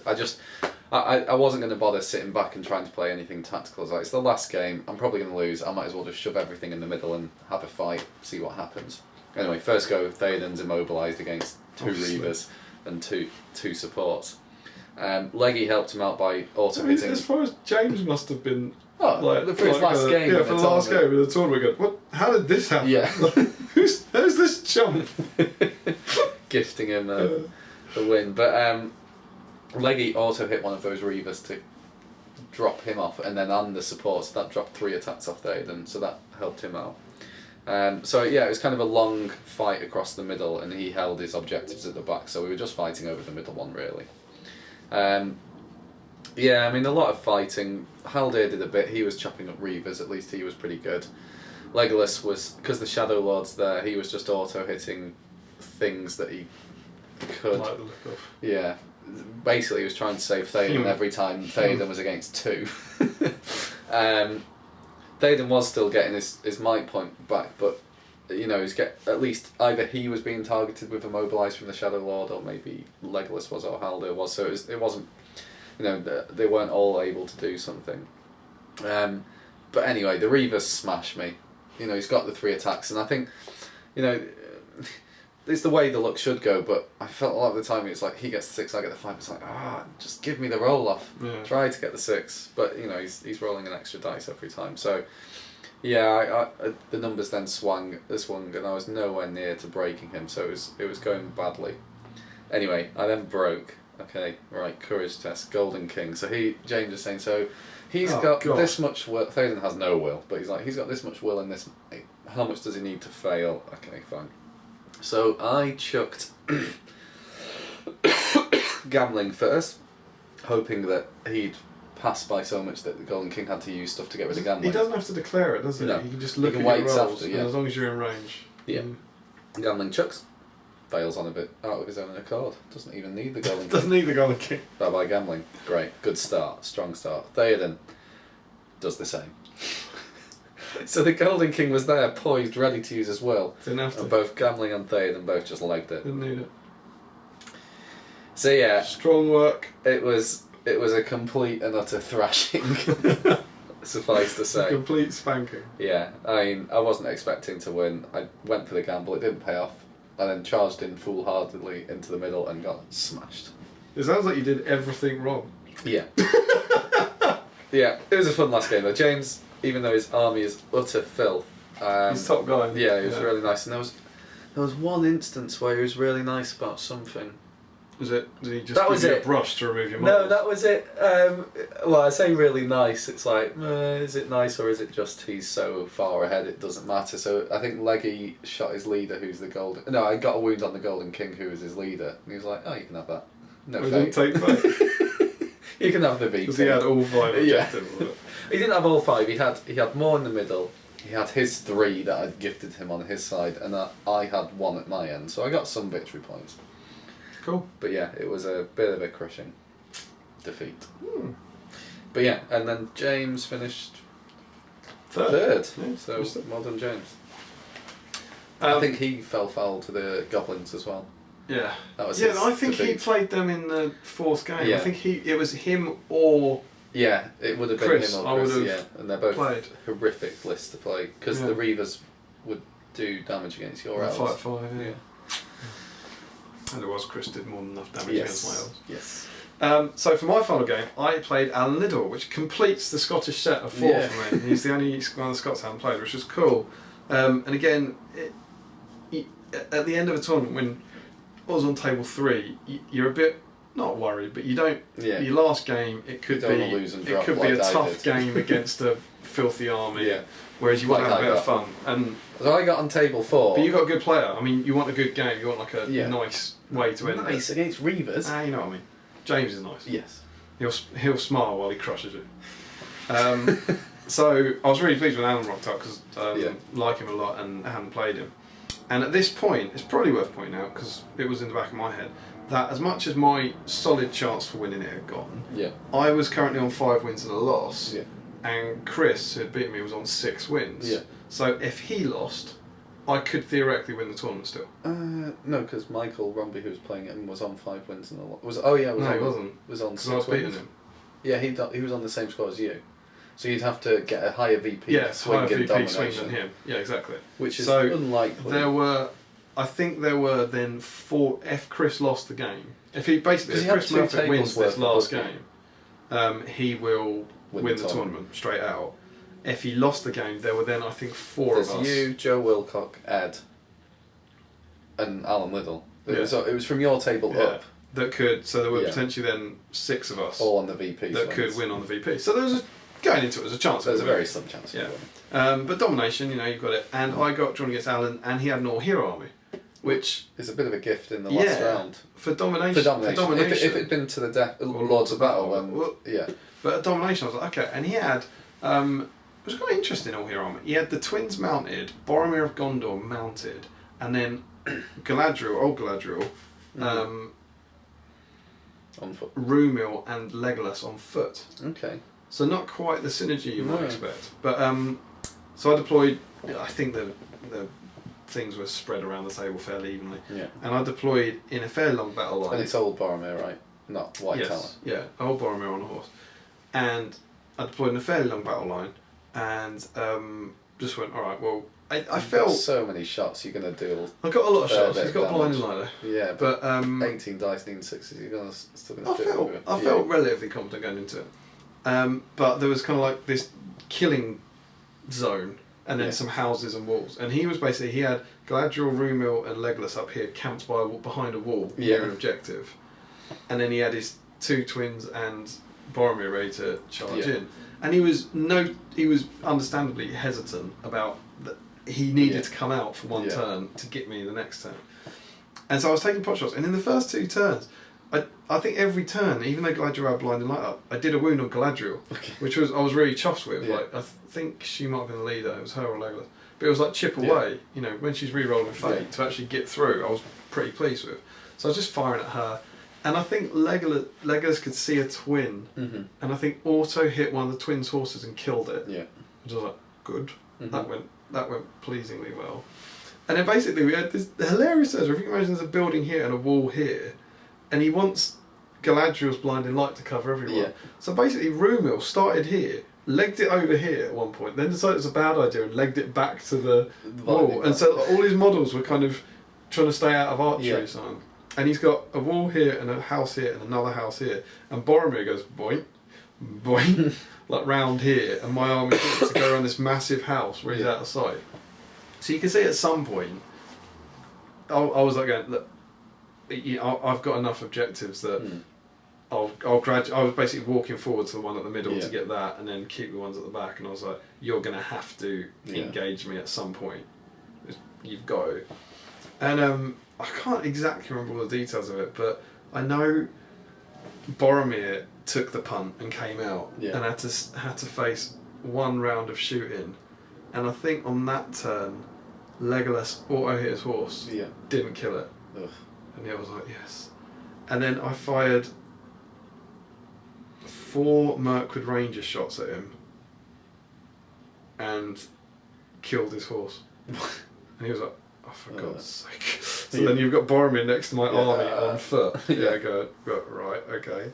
I wasn't going to bother sitting back and trying to play anything tactical. I was like, it's the last game, I'm probably going to lose, I might as well just shove everything in the middle and have a fight, see what happens. Anyway, first go, Thaden's immobilised against 2 reavers and two supports. Leggy helped him out by auto-hitting.
As far as James must have been...
for his last game.
Yeah, for the last game of the tournament. What? How did this happen?
Yeah.
Who's this chump?
Gifting him the win. But Leggy also hit one of those reavers to drop him off, and then on the support, so that dropped 3 attacks off Thaden, so that helped him out. So yeah, it was kind of a long fight across the middle, and he held his objectives at the back, so we were just fighting over the middle one, really. Yeah, I mean, a lot of fighting. Haldir did a bit. He was chopping up reavers. At least he was pretty good. Legolas was, because the Shadow Lord's there, he was just auto-hitting things that he could.
Like the look of.
Yeah. Basically, he was trying to save Thaden every time Thaden was against 2. Thaden was still getting his might point back, but you know, at least either he was being targeted with immobilise from the Shadow Lord, or maybe Legolas was, or Haldir was. So it wasn't. You know, they weren't all able to do something. But anyway, the reavers smash me. You know, he's got the 3 attacks, and I think, you know, it's the way the luck should go, but I felt a lot of the time it's like, he gets the 6, I get the 5, it's like, just give me the roll off.
Yeah.
Try to get the 6, but, you know, he's rolling an extra dice every time. So, yeah, the numbers then swung, and I was nowhere near to breaking him, so it was going badly. Anyway, I then broke. Okay, right, courage test, Golden King. So James is saying, so he's got this much will. Thaden has no will, but he's got this much will in this. How much does he need to fail? Okay, fine. So I chucked gambling first, hoping that he'd pass by so much that the Golden King had to use stuff to get rid of gambling.
He doesn't have to declare it, does he?
No.
He can just look at
wait
your rolls,
after, yeah.
and as long as you're in range.
Yeah. Gambling chucks. Fails on a bit out of his own accord. Doesn't even need the Golden King.
Doesn't need the Golden King.
Bye-bye gambling. Great. Good start. Strong start. Theoden does the same. So the Golden King was there, poised, ready to use his will.
Didn't have to.
And both gambling and Theoden both just legged it.
Didn't need it.
So yeah.
Strong work.
It was a complete and utter thrashing. Suffice to say.
A complete spanking.
Yeah. I mean, I wasn't expecting to win. I went for the gamble. It didn't pay off. And then charged in foolhardily into the middle and got smashed.
It sounds like you did everything wrong.
Yeah. Yeah, it was a fun last game though. James, even though his army is utter filth,
he's top guy.
Yeah, he was really nice. And there was one instance where he was really nice about something.
Did he just give you a brush to remove your models?
No, that was it. Well, I say really nice. It's like, is it nice or is it just he's so far ahead it doesn't matter? So I think Leggy shot his leader, who's the Golden... No, I got a wound on the Golden King, who was his leader. And he was like, you can have that. No fate.
Didn't take fate.
You can have the VP.
Because he had all 5 objectives.
Yeah. He didn't have all 5. He had more in the middle. He had his 3 that I'd gifted him on his side, and I had 1 at my end. So I got some victory points.
Cool.
But yeah, it was a bit of a crushing defeat. But yeah, and then James finished third.
Yeah,
so well done, James. I think he fell foul to the goblins as well.
Yeah.
That was
Yeah, I think he
defeat.
played them in the fourth game.
Yeah.
I think it was him or
Yeah, it would have been
Chris,
him
I
or Chris,
would've
yeah. And they're both
played.
horrific lists to play, because the Reavers would do damage against your elves.
Fight 5, yeah. And it was Chris did more than enough damage against my elves.
Yes.
So for my final game, I played Alan Liddell, which completes the Scottish set of 4 for me. He's the only one of the Scots I haven't played, which was cool. And again, at the end of a tournament, when I was on table 3, you're a bit not worried, but you don't.
Yeah.
Your last game, it could be a tough game against a filthy army.
Yeah.
Whereas you want to have a bit of fun. And
so I got on table 4.
but you got a good player. I mean, you want a good game. You want like a nice way to end it.
Nice against Reavers.
You know what I mean. James is nice.
Yes.
He'll smile while he crushes you. So I was really pleased when Alan rocked up because I like him a lot and I hadn't played him. And at this point, it's probably worth pointing out because it was in the back of my head that as much as my solid chance for winning it had gone, I was currently on 5 wins and a loss.
Yeah.
And Chris, who had beaten me, was on 6 wins.
Yeah.
So if he lost, I could theoretically win the tournament still.
No, because Michael Romby, who was playing it, was on 5 wins and a loss.
No, he wasn't.
Was on
'Cause
6
I was
wins.
beating him.
Yeah, he was on the same score as you. So you'd have to get a higher VP swing
higher
in
VP
domination.
swing than him. Yeah, exactly.
Which is
so
unlikely.
I think there were then 4. If Chris lost the game, if Chris
had 2
Murphy wins
tables
this
worth
last
of
game, he will win the tournament straight out. If he lost the game, there were then I think 4 of us.
You, Joe Wilcock, Ed, and Alan Liddell. It was from your table up.
That could, so there were potentially then 6 of us
all on the VP
that could win on the VP. So there was going into it was a chance.
There's a very slim chance.
But domination, you've got it. And I got drawn against Alan, and he had an all-hero army, which
is a bit of a gift in the last round
for domination.
If it had been to the death, Lords of Battle, then
But at domination, I was like, okay. And he had it was quite interesting all-hero army. He had the twins mounted, Boromir of Gondor mounted, and then old Galadriel.
On foot.
Rumil and Legolas on foot.
Okay.
So not quite the synergy you might expect. But so I deployed. I think the things were spread around the table fairly evenly.
Yeah.
And I deployed in a fairly long battle line.
And it's old Boromir, right? Not White Tower.
Yeah, old Boromir on a horse. And I deployed in a fairly long battle line, and just went, all right. Well, I felt
so many shots you're gonna do.
I got a lot of shots. He's got blinding light though.
Yeah,
but
18 dice, 6s. You're still gonna.
I felt relatively confident going into it. But there was kind of like this killing zone, and then some houses and walls. And he had Galadriel, Rumil, and Legolas up here camped behind a wall near an objective, and then he had his 2 twins and Boromir ready to charge in. And he was understandably hesitant about that. He needed to come out for one turn to get me the next turn. And so I was taking pot shots, and in the first 2 turns, I think every turn, even though Galadriel had blinding light up, I did a wound on Galadriel, which I was really chuffed with.
Yeah.
Like I think she might have been the leader. It was her or Legolas, but it was like chip away. When she's re-rolling fate to actually get through, I was pretty pleased with. So I was just firing at her, and I think Legolas could see a twin, and I think auto hit one of the twins' horses and killed it.
Yeah,
which I was like, good. That went pleasingly well. And then basically we had this hilarious setup. If you can imagine, there's a building here and a wall here, and he wants Galadriel's blinding light to cover everyone.
Yeah.
So basically Rumil started here, legged it over here at one point, then decided it was a bad idea and legged it back to the wall. And so all his models were kind of trying to stay out of archery sign. And he's got a wall here and a house here and another house here. And Boromir goes boing, boing, like round here, and my army to go around this massive house where he's out of sight. So you can see at some point, I was like going, look, I've got enough objectives that I'll gradually. I was basically walking forward to the one at the middle to get that, and then keep the ones at the back. And I was like, you're going to have to engage me at some point. You've got to. And I can't exactly remember all the details of it, but I know Boromir took the punt and came out and had to face 1 round of shooting, and I think on that turn Legolas auto hit his horse, didn't kill it.
Ugh.
And I was like, yes. And then I fired 4 Mirkwood Ranger shots at him and killed his horse. And he was like, oh, for God's sake. So then you've got Boromir next to my army on foot.
Yeah.
Go, right, okay.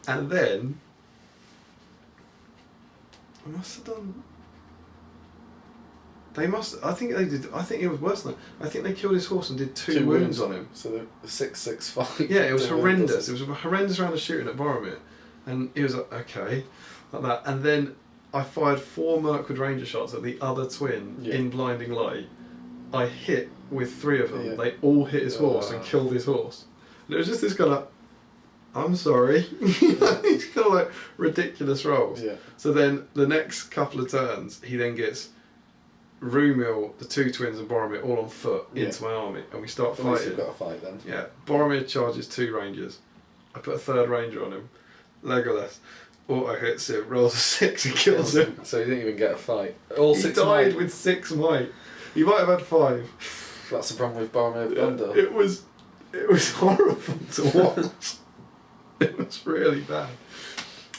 And then I must have done. I think they did. I think it was worse than that. I think they killed his horse and did two wounds on him.
So the 6-6 fight.
Yeah, it was horrendous. It was a horrendous round of shooting at Boromir, and he was like, okay, like that. And then I fired 4 Mirkwood Ranger shots at the other twin in blinding light. I hit with 3 of them. Yeah. They all hit his horse and killed his horse. And it was just this kind of, I'm sorry, these kind of like ridiculous rolls.
Yeah.
So then the next couple of turns, he then gets Rumil, the 2 twins, and Boromir all on foot into my army, and we start fighting.
You've got a fight then.
Yeah, Boromir charges 2 rangers. I put a 3rd ranger on him. Legolas auto hits him, rolls a 6 and kills him.
So he didn't even get a fight. All
he
6
died
might.
with 6 might. He might have had 5.
That's the problem with Boromir Thunder.
It was horrible to watch. It was really bad.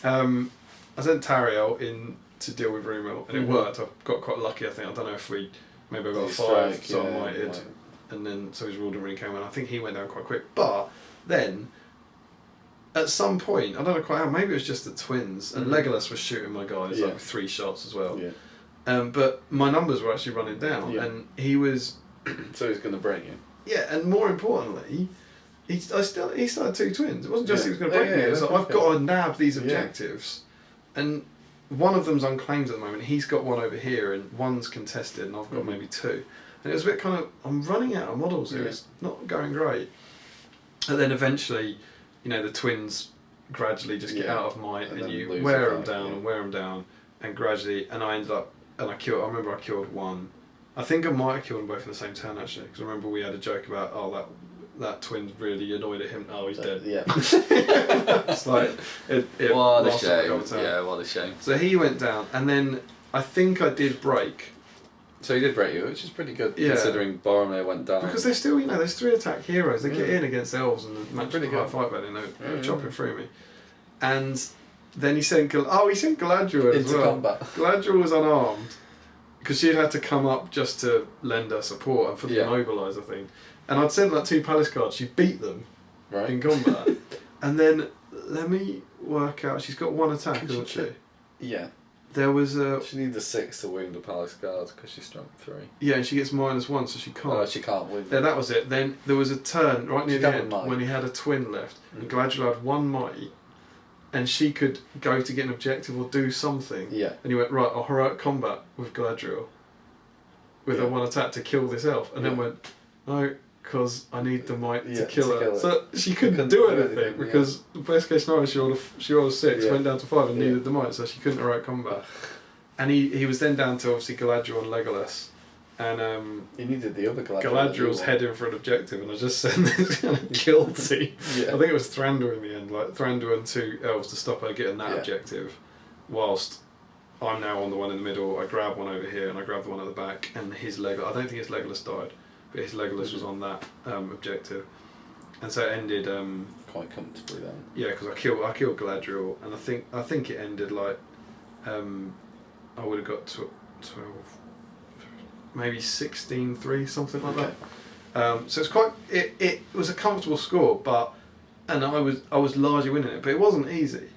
I sent Tariel in to deal with Rumil, and it worked. I got quite lucky, I think. I don't know if maybe I got a 5, so I mighted. And then, so his Rulden Ring came in. I think he went down quite quick. But then, at some point, I don't know quite how, maybe it was just the twins, and Legolas was shooting my guys like with 3 shots as well. Yeah. But my numbers were actually running down, and he was...
So he's going to break you.
Yeah, and more importantly, he started 2 twins. It wasn't just he was going to break me. It was like, I've got to nab these objectives. And one of them's unclaimed at the moment. He's got one over here, and one's contested, and I've got maybe 2. And it was a bit kind of, I'm running out of models here. It's not going great. And then eventually, the twins gradually just get out of might, and you wear them down and wear them down, and gradually, and I ended up, and I remember I killed 1. I think I might have killed them both in the same turn actually, because I remember we had a joke about, that twin really annoyed at him. Oh, he's dead.
Yeah.
It's like it
what a shame. Yeah, what a shame.
So he went down, and then I think I did break.
So he did break you, which is pretty good considering Boromir went down.
Because they're still, there's 3 attack heroes. They get in against elves and the match pretty good fight back then. They were chopping through me, and then he sent Galadriel as well.
Combat.
Galadriel was unarmed because she'd had to come up just to lend her support and for the mobiliser thing. And I'd sent 2 palace guards. She beat them in combat, and then let me work out. She's got 1 attack, doesn't she?
Yeah.
There was
She needs a 6 to wound the palace guard because she's strong 3.
Yeah, and she gets -1, so she can't.
Oh, she can't wound.
Yeah, that was it. Then there was a turn right near the end when he had a twin left, and Galadriel had 1 might, and she could go to get an objective or do something.
Yeah.
And he went, right, I'll heroic combat with Galadriel with a 1 attack to kill this elf, and then went, no, because I need the might to kill her. So she couldn't do anything because the best case scenario she rolled a 6, went down to 5 and needed the might, so she couldn't heroic combat. And he was then down to obviously Galadriel and Legolas, and
he needed the other Galadriel.
Galadriel's heading for an objective, and I just sent this kind of guilty. I think it was Thranduil in the end, Thranduil and 2 elves to stop her getting that objective, whilst I'm now on the one in the middle. I grab one over here and I grab the one at the back, and his Legolas. I don't think his Legolas died, but his Legolas was on that objective, and so it ended
quite comfortably then.
Yeah, because I killed Galadriel, and I think it ended I would have got 12, maybe 16-3, something like that. So it's quite. It was a comfortable score, and I was largely winning it, but it wasn't easy.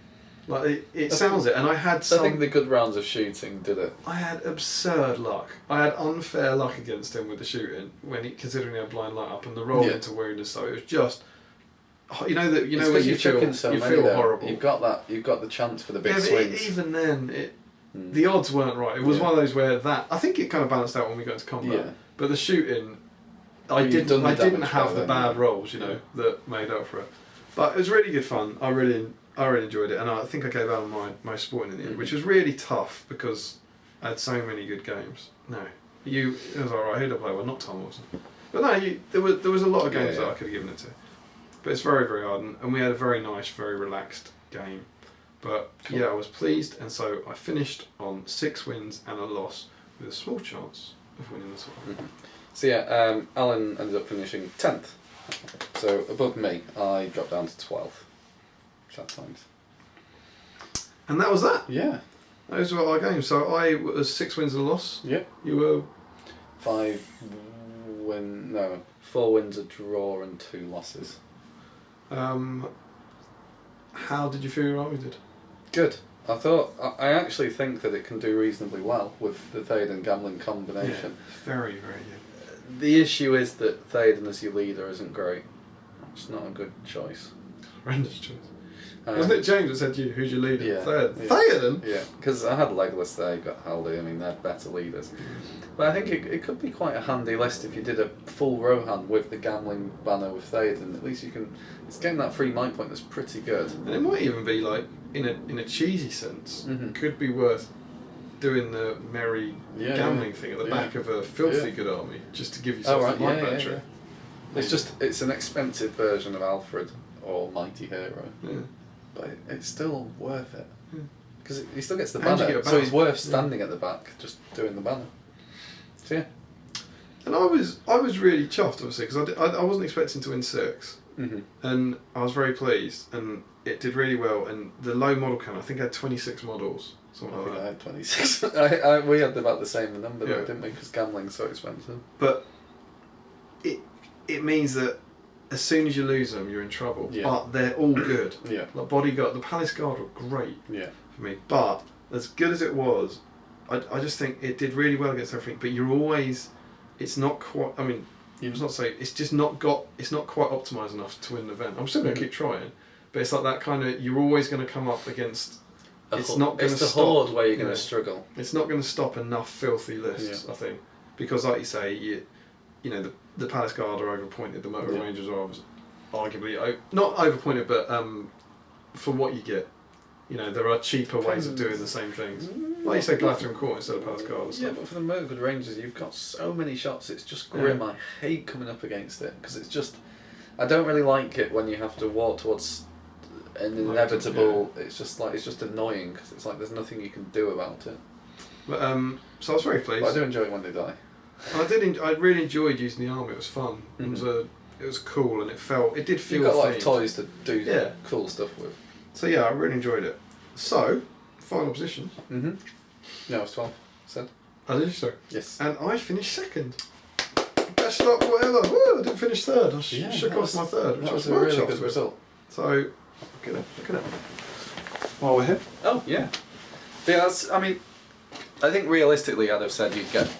It sounds it, and I had some...
I think the good rounds of shooting did it.
I had absurd luck. I had unfair luck against him with the shooting, considering he had blind light up and the roll into wound and so it was just... when you feel horrible.
You've got the chance for the big swings.
Even then, the odds weren't right. It was one of those where I think it kind of balanced out when we got into combat. Yeah. But the shooting, I didn't have the bad rolls, that made up for it. But it was really good fun. I really enjoyed it, and I think I gave Alan my sporting in the end, which was really tough because I had so many good games. It was alright. Who did I play? Well, not Tom Wilson. But there was a lot of games that I could have given it to. But it's very, very hard, and we had a very nice, very relaxed game. But cool. I was pleased, and so I finished on 6 wins and a loss with a small chance of winning as well.
Mm-hmm. So Alan ended up finishing 10th. So above me, I dropped down to 12th. Sad times.
And that was that?
Yeah.
Those were our games. So I was 6 wins and a loss.
Yeah.
You were...
5 4 wins, a draw, and 2 losses.
How did you feel your army did?
Good. I actually think that it can do reasonably well with the Théoden Gamling combination.
Yeah, very, very good.
The issue is that Théoden as your leader isn't great. It's not a good choice.
Horrendous choice. Wasn't it James that said to you, who's your leader?
Yeah.
Théoden?
Yeah, because I had Legolas there, you've got Haldy, I mean, they're better leaders. But I think it could be quite a handy list if you did a full Rohan with the Gamling banner with Théoden. At least you can... It's getting that free mind point that's pretty good.
And it might even be like, in a cheesy sense, could be worth doing the merry gambling thing at the back of a filthy good army, just to give yourself a mind battery.
It's an expensive version of Alfred or Mighty Hero. Yeah. But it's still worth it. Because he still gets the banner, so he's worth standing at the back, just doing the banner. So yeah.
And I was really chuffed, obviously, because I wasn't expecting to win 6. And I was very pleased, and it did really well. And the low model count, I think I had 26 models, something like that.
I had 26. We had about the same number, though, didn't we? Because gambling's so expensive.
But it means that as soon as you lose them, you're in trouble. Yeah. But they're all good.
Yeah.
Like Bodyguard, the Palace Guard were great.
Yeah.
For me, but as good as it was, I just think it did really well against everything. But you're always, it's not quite. I mean, it's not say it's just not got. It's not quite optimised enough to win the event. I'm still going to keep trying, but it's like that kind of. You're always going to come up against. It's not going to stop.
It's the horde where you're going to struggle.
It's not going to stop enough filthy lists, I think, because like you say, you know the Palace Guard are overpointed. The Motor Rangers are arguably not overpointed, but for what you get. You know, there are cheaper ways of doing the same things. Like you say, Glather Court instead of Palace Guard and stuff.
Yeah, but for the Motor Rangers, you've got so many shots, it's just grim. I hate coming up against it, because it's just... I don't really like it when you have to walk towards an inevitable... It's just annoying, because it's like there's nothing you can do about it.
But so I was very pleased.
But I do enjoy it when they die.
I really enjoyed using the army, it was fun. It was cool, and it did feel
You've got a lot of toys to do cool stuff with.
So yeah, I really enjoyed it. So, final position.
No, it was 12, said.
Oh, did you so?
Yes.
And I finished 2nd. Best luck, whatever. Woo, I didn't finish 3rd. I shook off my 3rd, which was
a really good result.
So, look at it. While we're here.
Oh, yeah. Yeah, that's, I mean, I think realistically I'd have said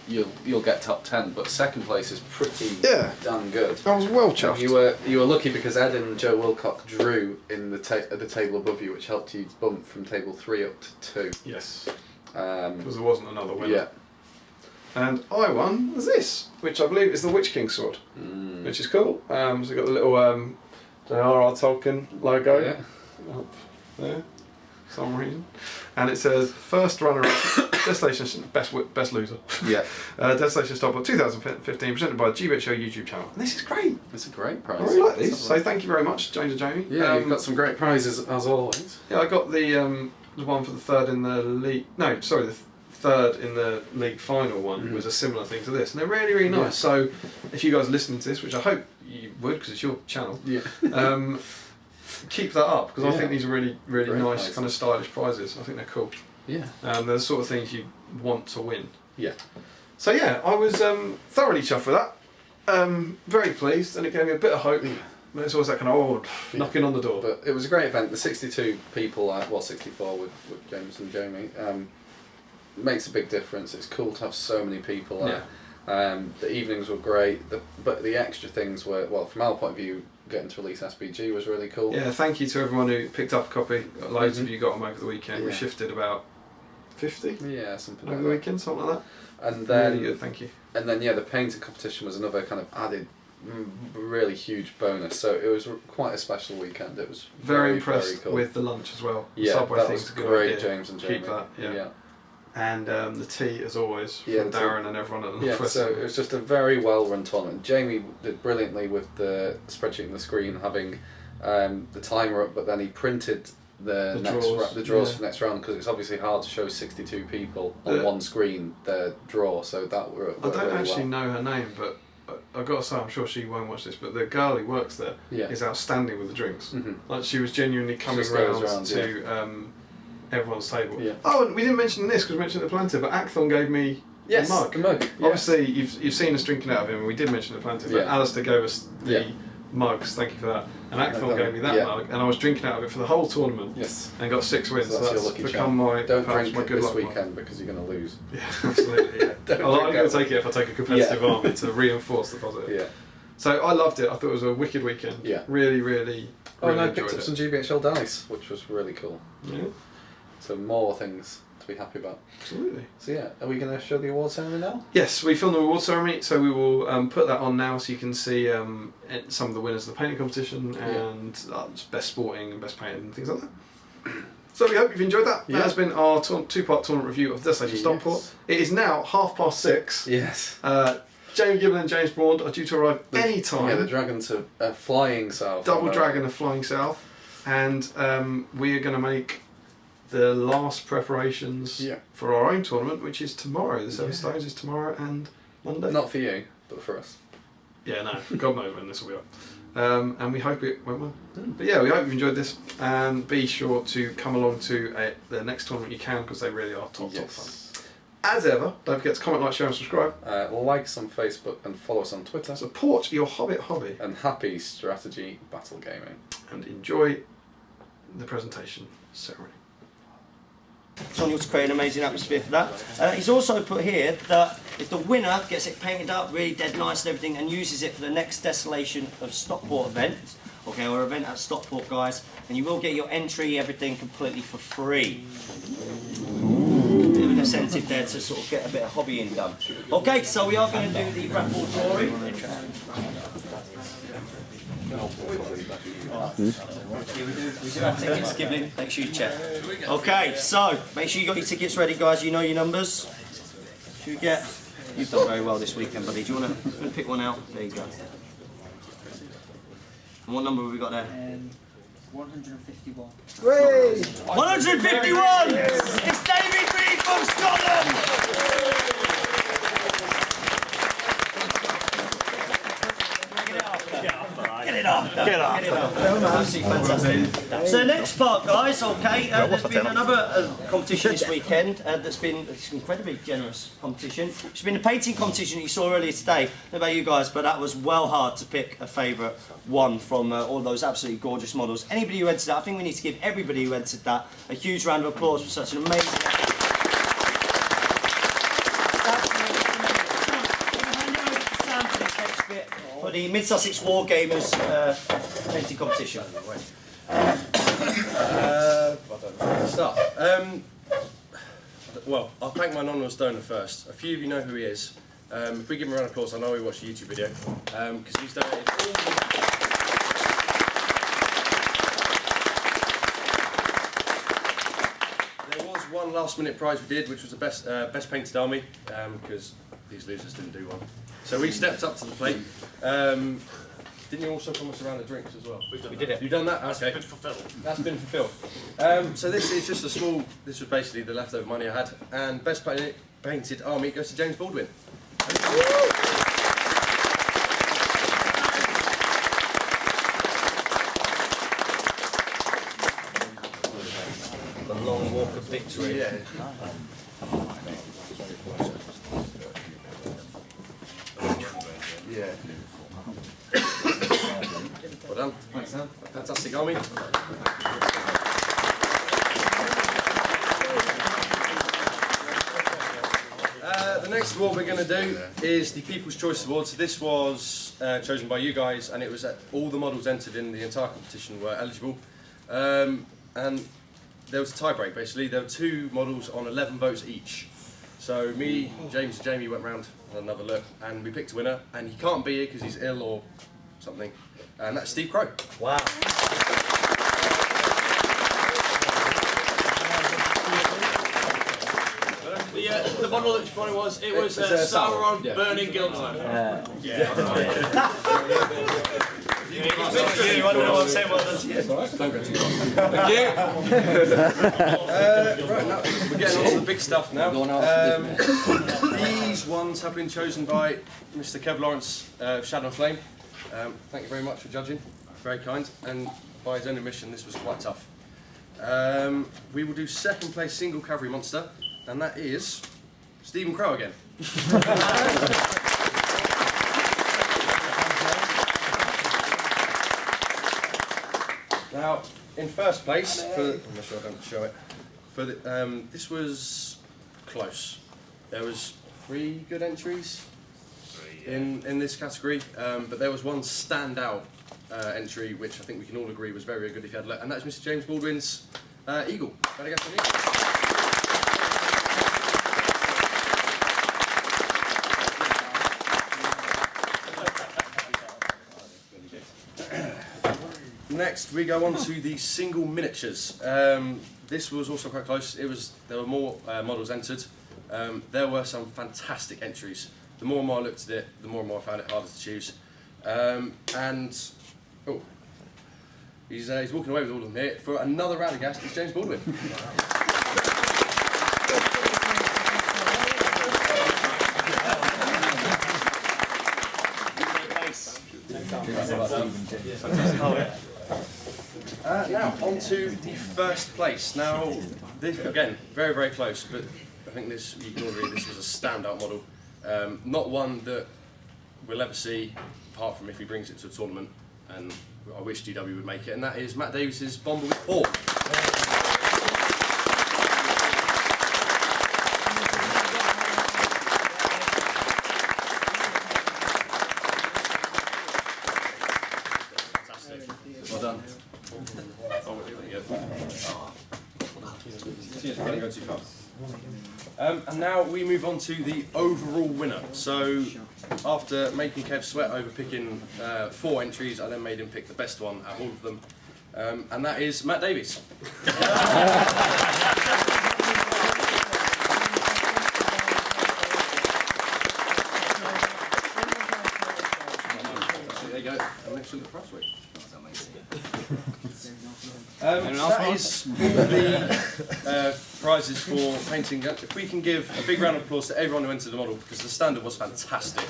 you'll get top 10, but 2nd place is pretty damn good.
I was well chuffed.
You were lucky because Ed and Joe Wilcock drew in the table above you, which helped you bump from table 3 up to 2.
Yes. Because there wasn't another winner.
Yeah.
And I won this, which I believe is the Witch King sword, which is cool. So we've got the little J.R.R. Tolkien logo up there, for some reason. And it says, first runner-up, Desolation, best loser. Yeah. Desolation of Stockport 2015, presented by GBHL YouTube channel. And this is great.
It's a great prize.
I really like these. So thank you very much, James and Jamie.
Yeah, you've got some great prizes as always.
Yeah, I got the one for the 3rd in the league. No, sorry, the 3rd in the league final one was a similar thing to this, and they're really, really nice. Yeah. So if you guys are listening to this, which I hope you would, because it's your channel. Yeah. Keep that up, because I think these are really, really nice, prizes. Kind of stylish prizes. I think they're cool. Yeah. They're the sort of things you want to win. Yeah. So yeah, I was thoroughly chuffed with that. Very pleased, and it gave me a bit of hope. But it's always that kind of knocking on the door.
But it was a great event. The 62 people, 64 with James and Jamie, makes a big difference. It's cool to have so many people there. The evenings were great, but the extra things were, well, from our point of view, getting to release SBG was really cool.
Yeah, thank you to everyone who picked up a copy. Loads of you got them over the weekend. Yeah. We shifted about 50?
Yeah, something
over
like
the weekend, something like that.
And then,
really good, thank you.
And then, the painting competition was another kind of added, really huge bonus. So it was quite a special weekend. It was
very impressed
very cool.
With the lunch as well.
Yeah,
Subway
that was great, James and Jamie.
Keep that, yeah. And the tea, as always, from Darren and everyone at the
Northwest. So it was just a very well run tournament. Jamie did brilliantly with the spreadsheet on the screen, having the timer up, but then he printed the draws for the next round, because it's obviously hard to show 62 people on one screen their draw. So that worked.
I don't actually know her name, but I've got to say, I'm sure she won't watch this, but the girl who works there is outstanding with the drinks. Like, she was genuinely coming round to everyone's table. Yeah. Oh, and we didn't mention this because we mentioned the planter, but Acthon gave me
Yes,
mug.
the mug. Yeah.
Obviously, you've seen us drinking out of him, and we did mention it plenty. But Alistair gave us the mugs. Thank you for that. And Akthon gave me that mug, and I was drinking out of it for the whole tournament.
Yes.
And got 6 wins.
So that's your lucky
become my
Don't drink
my good
this
luck
weekend because you're going to lose.
Yeah, absolutely. Yeah. I'm going to take it if I take a competitive army to reinforce the positive.
Yeah.
So I loved it. I thought it was a wicked weekend.
Yeah.
Really
And I picked
enjoyed
up
it.
some GBHL dice, which was really cool.
Yeah.
So more things to be happy about.
Absolutely.
So yeah, are we going to show the award ceremony now?
Yes, we filmed the award ceremony, so we will put that on now so you can see some of the winners of the painting competition and best sporting and best painting and things like that. So we hope you've enjoyed that.
Yeah.
That has been our 2-part tournament review of Desolation of Stockport. It is now 6:30.
Yes.
Jamie Gibbon and James Braund are due to arrive any time.
Yeah, the dragons are flying south.
Double Dragon are flying south, and we are going to make the last preparations for our own tournament, which is tomorrow. The Seven Stones is tomorrow and Monday.
Not for you, but for us.
Yeah, no, God knows when this will be up. And we hope it went well. But yeah, we hope you enjoyed this, and be sure to come along to the next tournament you can, because they really are top fun. As ever, don't forget to comment, like, share and subscribe.
Like us on Facebook and follow us on Twitter.
Support your Hobbit hobby.
And happy strategy battle gaming.
And enjoy the presentation ceremony.
Sonia to create an amazing atmosphere for that. He's also put here that if the winner gets it painted up really dead nice and everything and uses it for the next Desolation of Stockport event, okay, or event at Stockport, guys, and you will get your entry, everything completely for free. Bit of an incentive there to sort of get a bit of hobbying done. Okay, so we are going to do the raffle drawing. We do have tickets, Giblin. Make sure you check. Okay, so make sure you got your tickets ready, guys. You know your numbers. Should we get? You've done very well this weekend, buddy. Do you want to pick one out? There you go. And what number have we got there?
151.
151! It's David Reed from Scotland! Get it up! Absolutely fantastic. So the next part, guys, okay, there's been another competition this weekend that's been an incredibly generous competition. It's been a painting competition that you saw earlier today. I don't know about you guys, but that was well hard to pick a favourite one from all those absolutely gorgeous models. Anybody who entered that, I think we need to give everybody who entered that a huge round of applause for such an amazing for the Mid-Sussex War Gamers painting competition.
Start. Well, I'll thank my anonymous donor first. A few of you know who he is. If we give him a round of applause, I know he watched a YouTube video because he's donated all There was one last-minute prize we did, which was the best painted army, because these losers didn't do one. So we stepped up to the plate. Didn't you also promise around the drinks as well?
We did it.
You've done that? Okay.
That's been fulfilled.
That's been fulfilled. So this is just a small, this was basically the leftover money I had, and best painted army goes to James Baldwin.
The long walk of victory.
Yeah. Yeah. Well done. Thanks, Sam. Fantastic army. The next award we're going to do is the People's Choice Award. So this was chosen by you guys, and it was all the models entered in the entire competition were eligible. And there was a tie break basically. There were 2 models on 11 votes each. So me, James and Jamie went round and another look, and we picked a winner, and he can't be here because he's ill or something, and that's Steve Crow.
Wow.
The model that Bonnie was Sauron burning Gildan.
You want to know what I'm saying? Well done to you.
Thank you. Right, now we're getting on to the big stuff now. These ones have been chosen by Mr. Kev Lawrence of Shadow and Flame. Thank you very much for judging. Very kind. And by his own admission, this was quite tough. We will do second place single cavalry monster, and that is Stephen Crow again. Now, in first place, I'm not sure I don't show it. For the, this was close. There was 3 good entries in this category, but there was one standout entry which I think we can all agree was very, very good if you had and that's Mr. James Baldwin's Eagle. Better get some Eagle. Next, we go on to the single miniatures. This was also quite close. There were more models entered. There were some fantastic entries. The more and more I looked at it, the more and more I found it harder to choose. He's walking away with all of them here. For another round of gas, it's James Baldwin. Now, on to the first place. Now, this, again, very, very close, but I think this, you can all agree, this was a standout model. Not one that we'll ever see, apart from if he brings it to a tournament, and I wish GW would make it, and that is Matt Davis's Bomber with Paul. Well done. Don't go too fast. And now we move on to the overall winner. So after making Kev sweat over picking 4 entries, I then made him pick the best one out of all of them, and that is Matt Davies. There you go. And next to the prize weight. That is all the prizes for painting. If we can give a big round of applause to everyone who entered the model, because the standard was fantastic.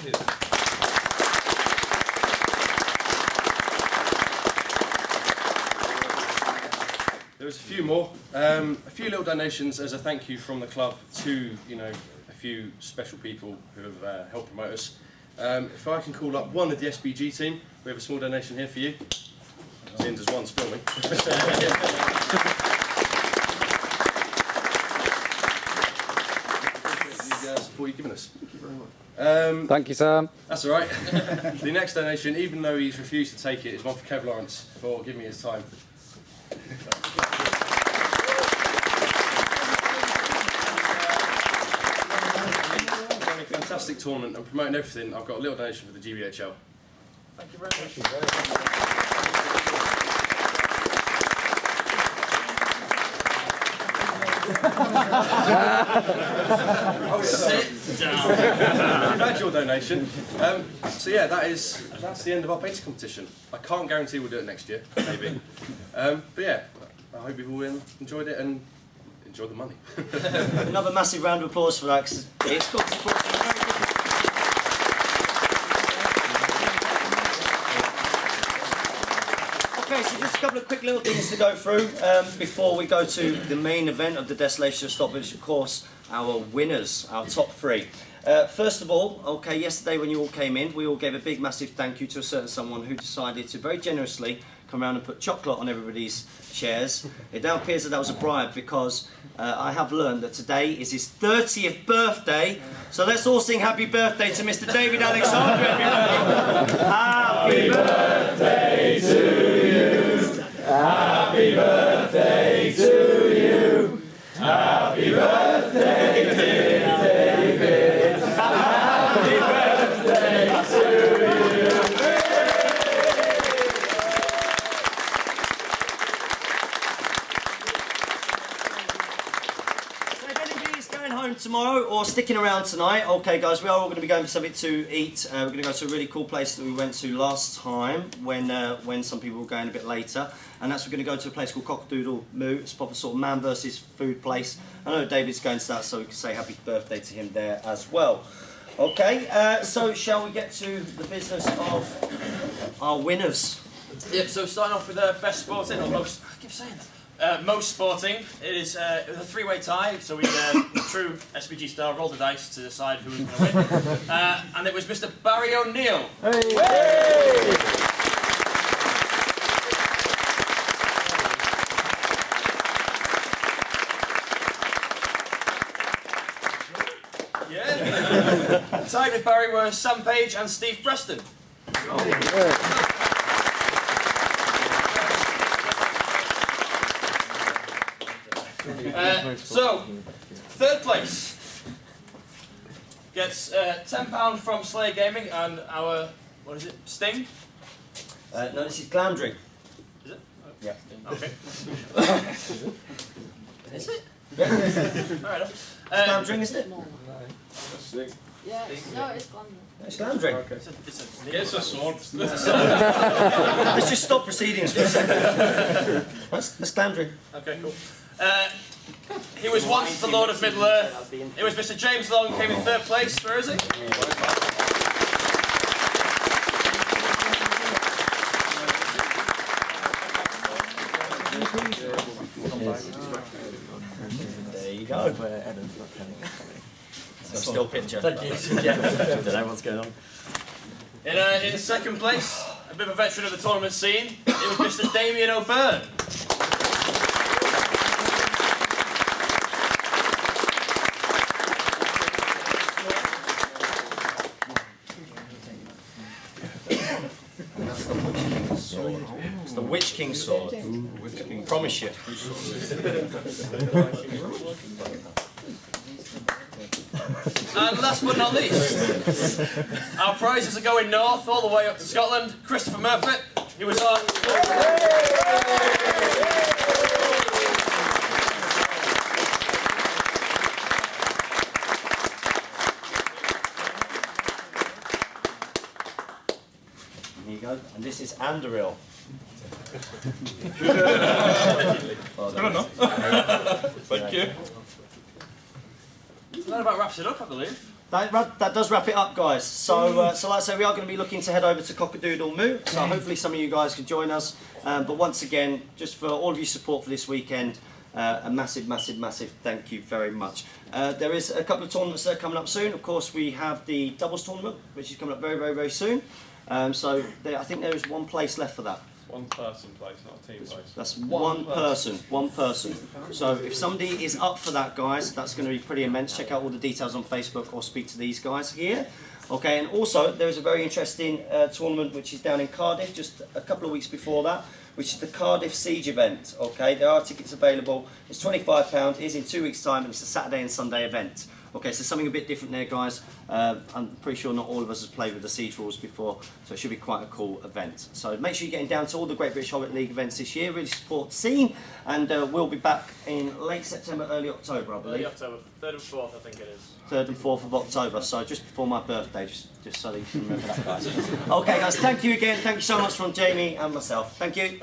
There was a few more, a few little donations as a thank you from the club to, you know, a few special people who have helped promote us. If I can call up one of the SBG team, we have a small donation here for you. Seeing as one's filming. Support you've given us. Thank you very much.
Thank you, Sam.
That's all right. The next donation, even though he's refused to take it, is one for Kev Lawrence for giving me his time. Fantastic tournament and promoting everything. I've got a little donation for the GBHL.
Thank you very much. Sit down.
You've had your donation. So yeah, that's the end of our painting competition. I can't guarantee we'll do it next year, maybe. But yeah, I hope you've all enjoyed it and enjoyed the money.
Another massive round of applause for that, 'cause it's got to be Okay, so just a couple of quick little things to go through before we go to the main event of the Desolation of Stockport, which of course our winners, our top 3. First of all, okay, yesterday when you all came in, we all gave a big massive thank you to a certain someone who decided to very generously come around and put chocolate on everybody's chairs. It now appears that that was a bribe, because I have learned that today is his 30th birthday. So let's all sing happy birthday to Mr. David Alexander, everybody. Happy birthday to you. Happy birthday to you. Happy birthday, dear David. Happy birthday to you. So if anybody's going home tomorrow or sticking around tonight, okay guys, we are all going to be going for something to eat. We're going to go to a really cool place that we went to last time when some people were going a bit later. And that's, we're going to go to a place called Cock-a-Doodle Moo. It's a proper sort of man versus food place. I know David's going to that, so we can say happy birthday to him there as well. Okay, so shall we get to the business of our winners?
Yep, so starting off with best sporting, or most, I keep saying that. Most sporting, it is a 3-way tie, so we true SPG style, rolled the dice to decide who was going to win. And it was Mr. Barry O'Neill. Yeah. Tied with Barry were Sam Page and Steve Preston. So, third place gets £10 from Slayer Gaming and our, what is it, Sting?
No, this is Glandry.
Is it?
Yeah.
Okay. Is it?
Yeah.
Fair enough.
Glandry, isn't it?
Yeah, no, it's gone.
It's Glandry.
It's a sword.
Let's just stop proceedings for a second. That's Glandry.
Okay, cool. He was once the Lord of Middle-earth. It was Mr. James Long who came in third place. Where is he?
There you go. Still picture.
Thank you. Yeah. Don't know what's going on.
In second place, a bit of a veteran of the tournament scene, it was Mr. Damian O'Byrne.
It's the Witch King's sword. Promise you.
And last but not least, our prizes are going north all the way up to Scotland. Christopher Murphy, he was on.
Here you go. And this is Andoril.
Thank you. That about wraps it up, I believe.
That does wrap it up, guys. So, like I say, we are going to be looking to head over to Cockadoodle Moo. So hopefully some of you guys can join us. But once again, just for all of your support for this weekend, a massive, massive, massive thank you very much. There is a couple of tournaments that are coming up soon. Of course, we have the doubles tournament, which is coming up very, very, very soon. So I think there is one place left for that.
One person place, not a team place.
That's one person. So if somebody is up for that, guys, that's going to be pretty immense. Check out all the details on Facebook or speak to these guys here. Okay, and also there is a very interesting tournament which is down in Cardiff just a couple of weeks before that, which is the Cardiff Siege event. Okay, there are tickets available. It's £25. It is in 2 weeks' time, and it's a Saturday and Sunday event. Okay, so something a bit different there, guys. I'm pretty sure not all of us has played with the Siege rules before, so it should be quite a cool event. So make sure you're getting down to all the Great British Hobbit League events this year, really support the scene, and we'll be back in late September, early October, I believe.
Early October, 3rd and 4th, I think it is.
3rd and 4th of October, so just before my birthday, just so that you can remember that, guys. Okay, guys, thank you again. Thank you so much from Jamie and myself. Thank you.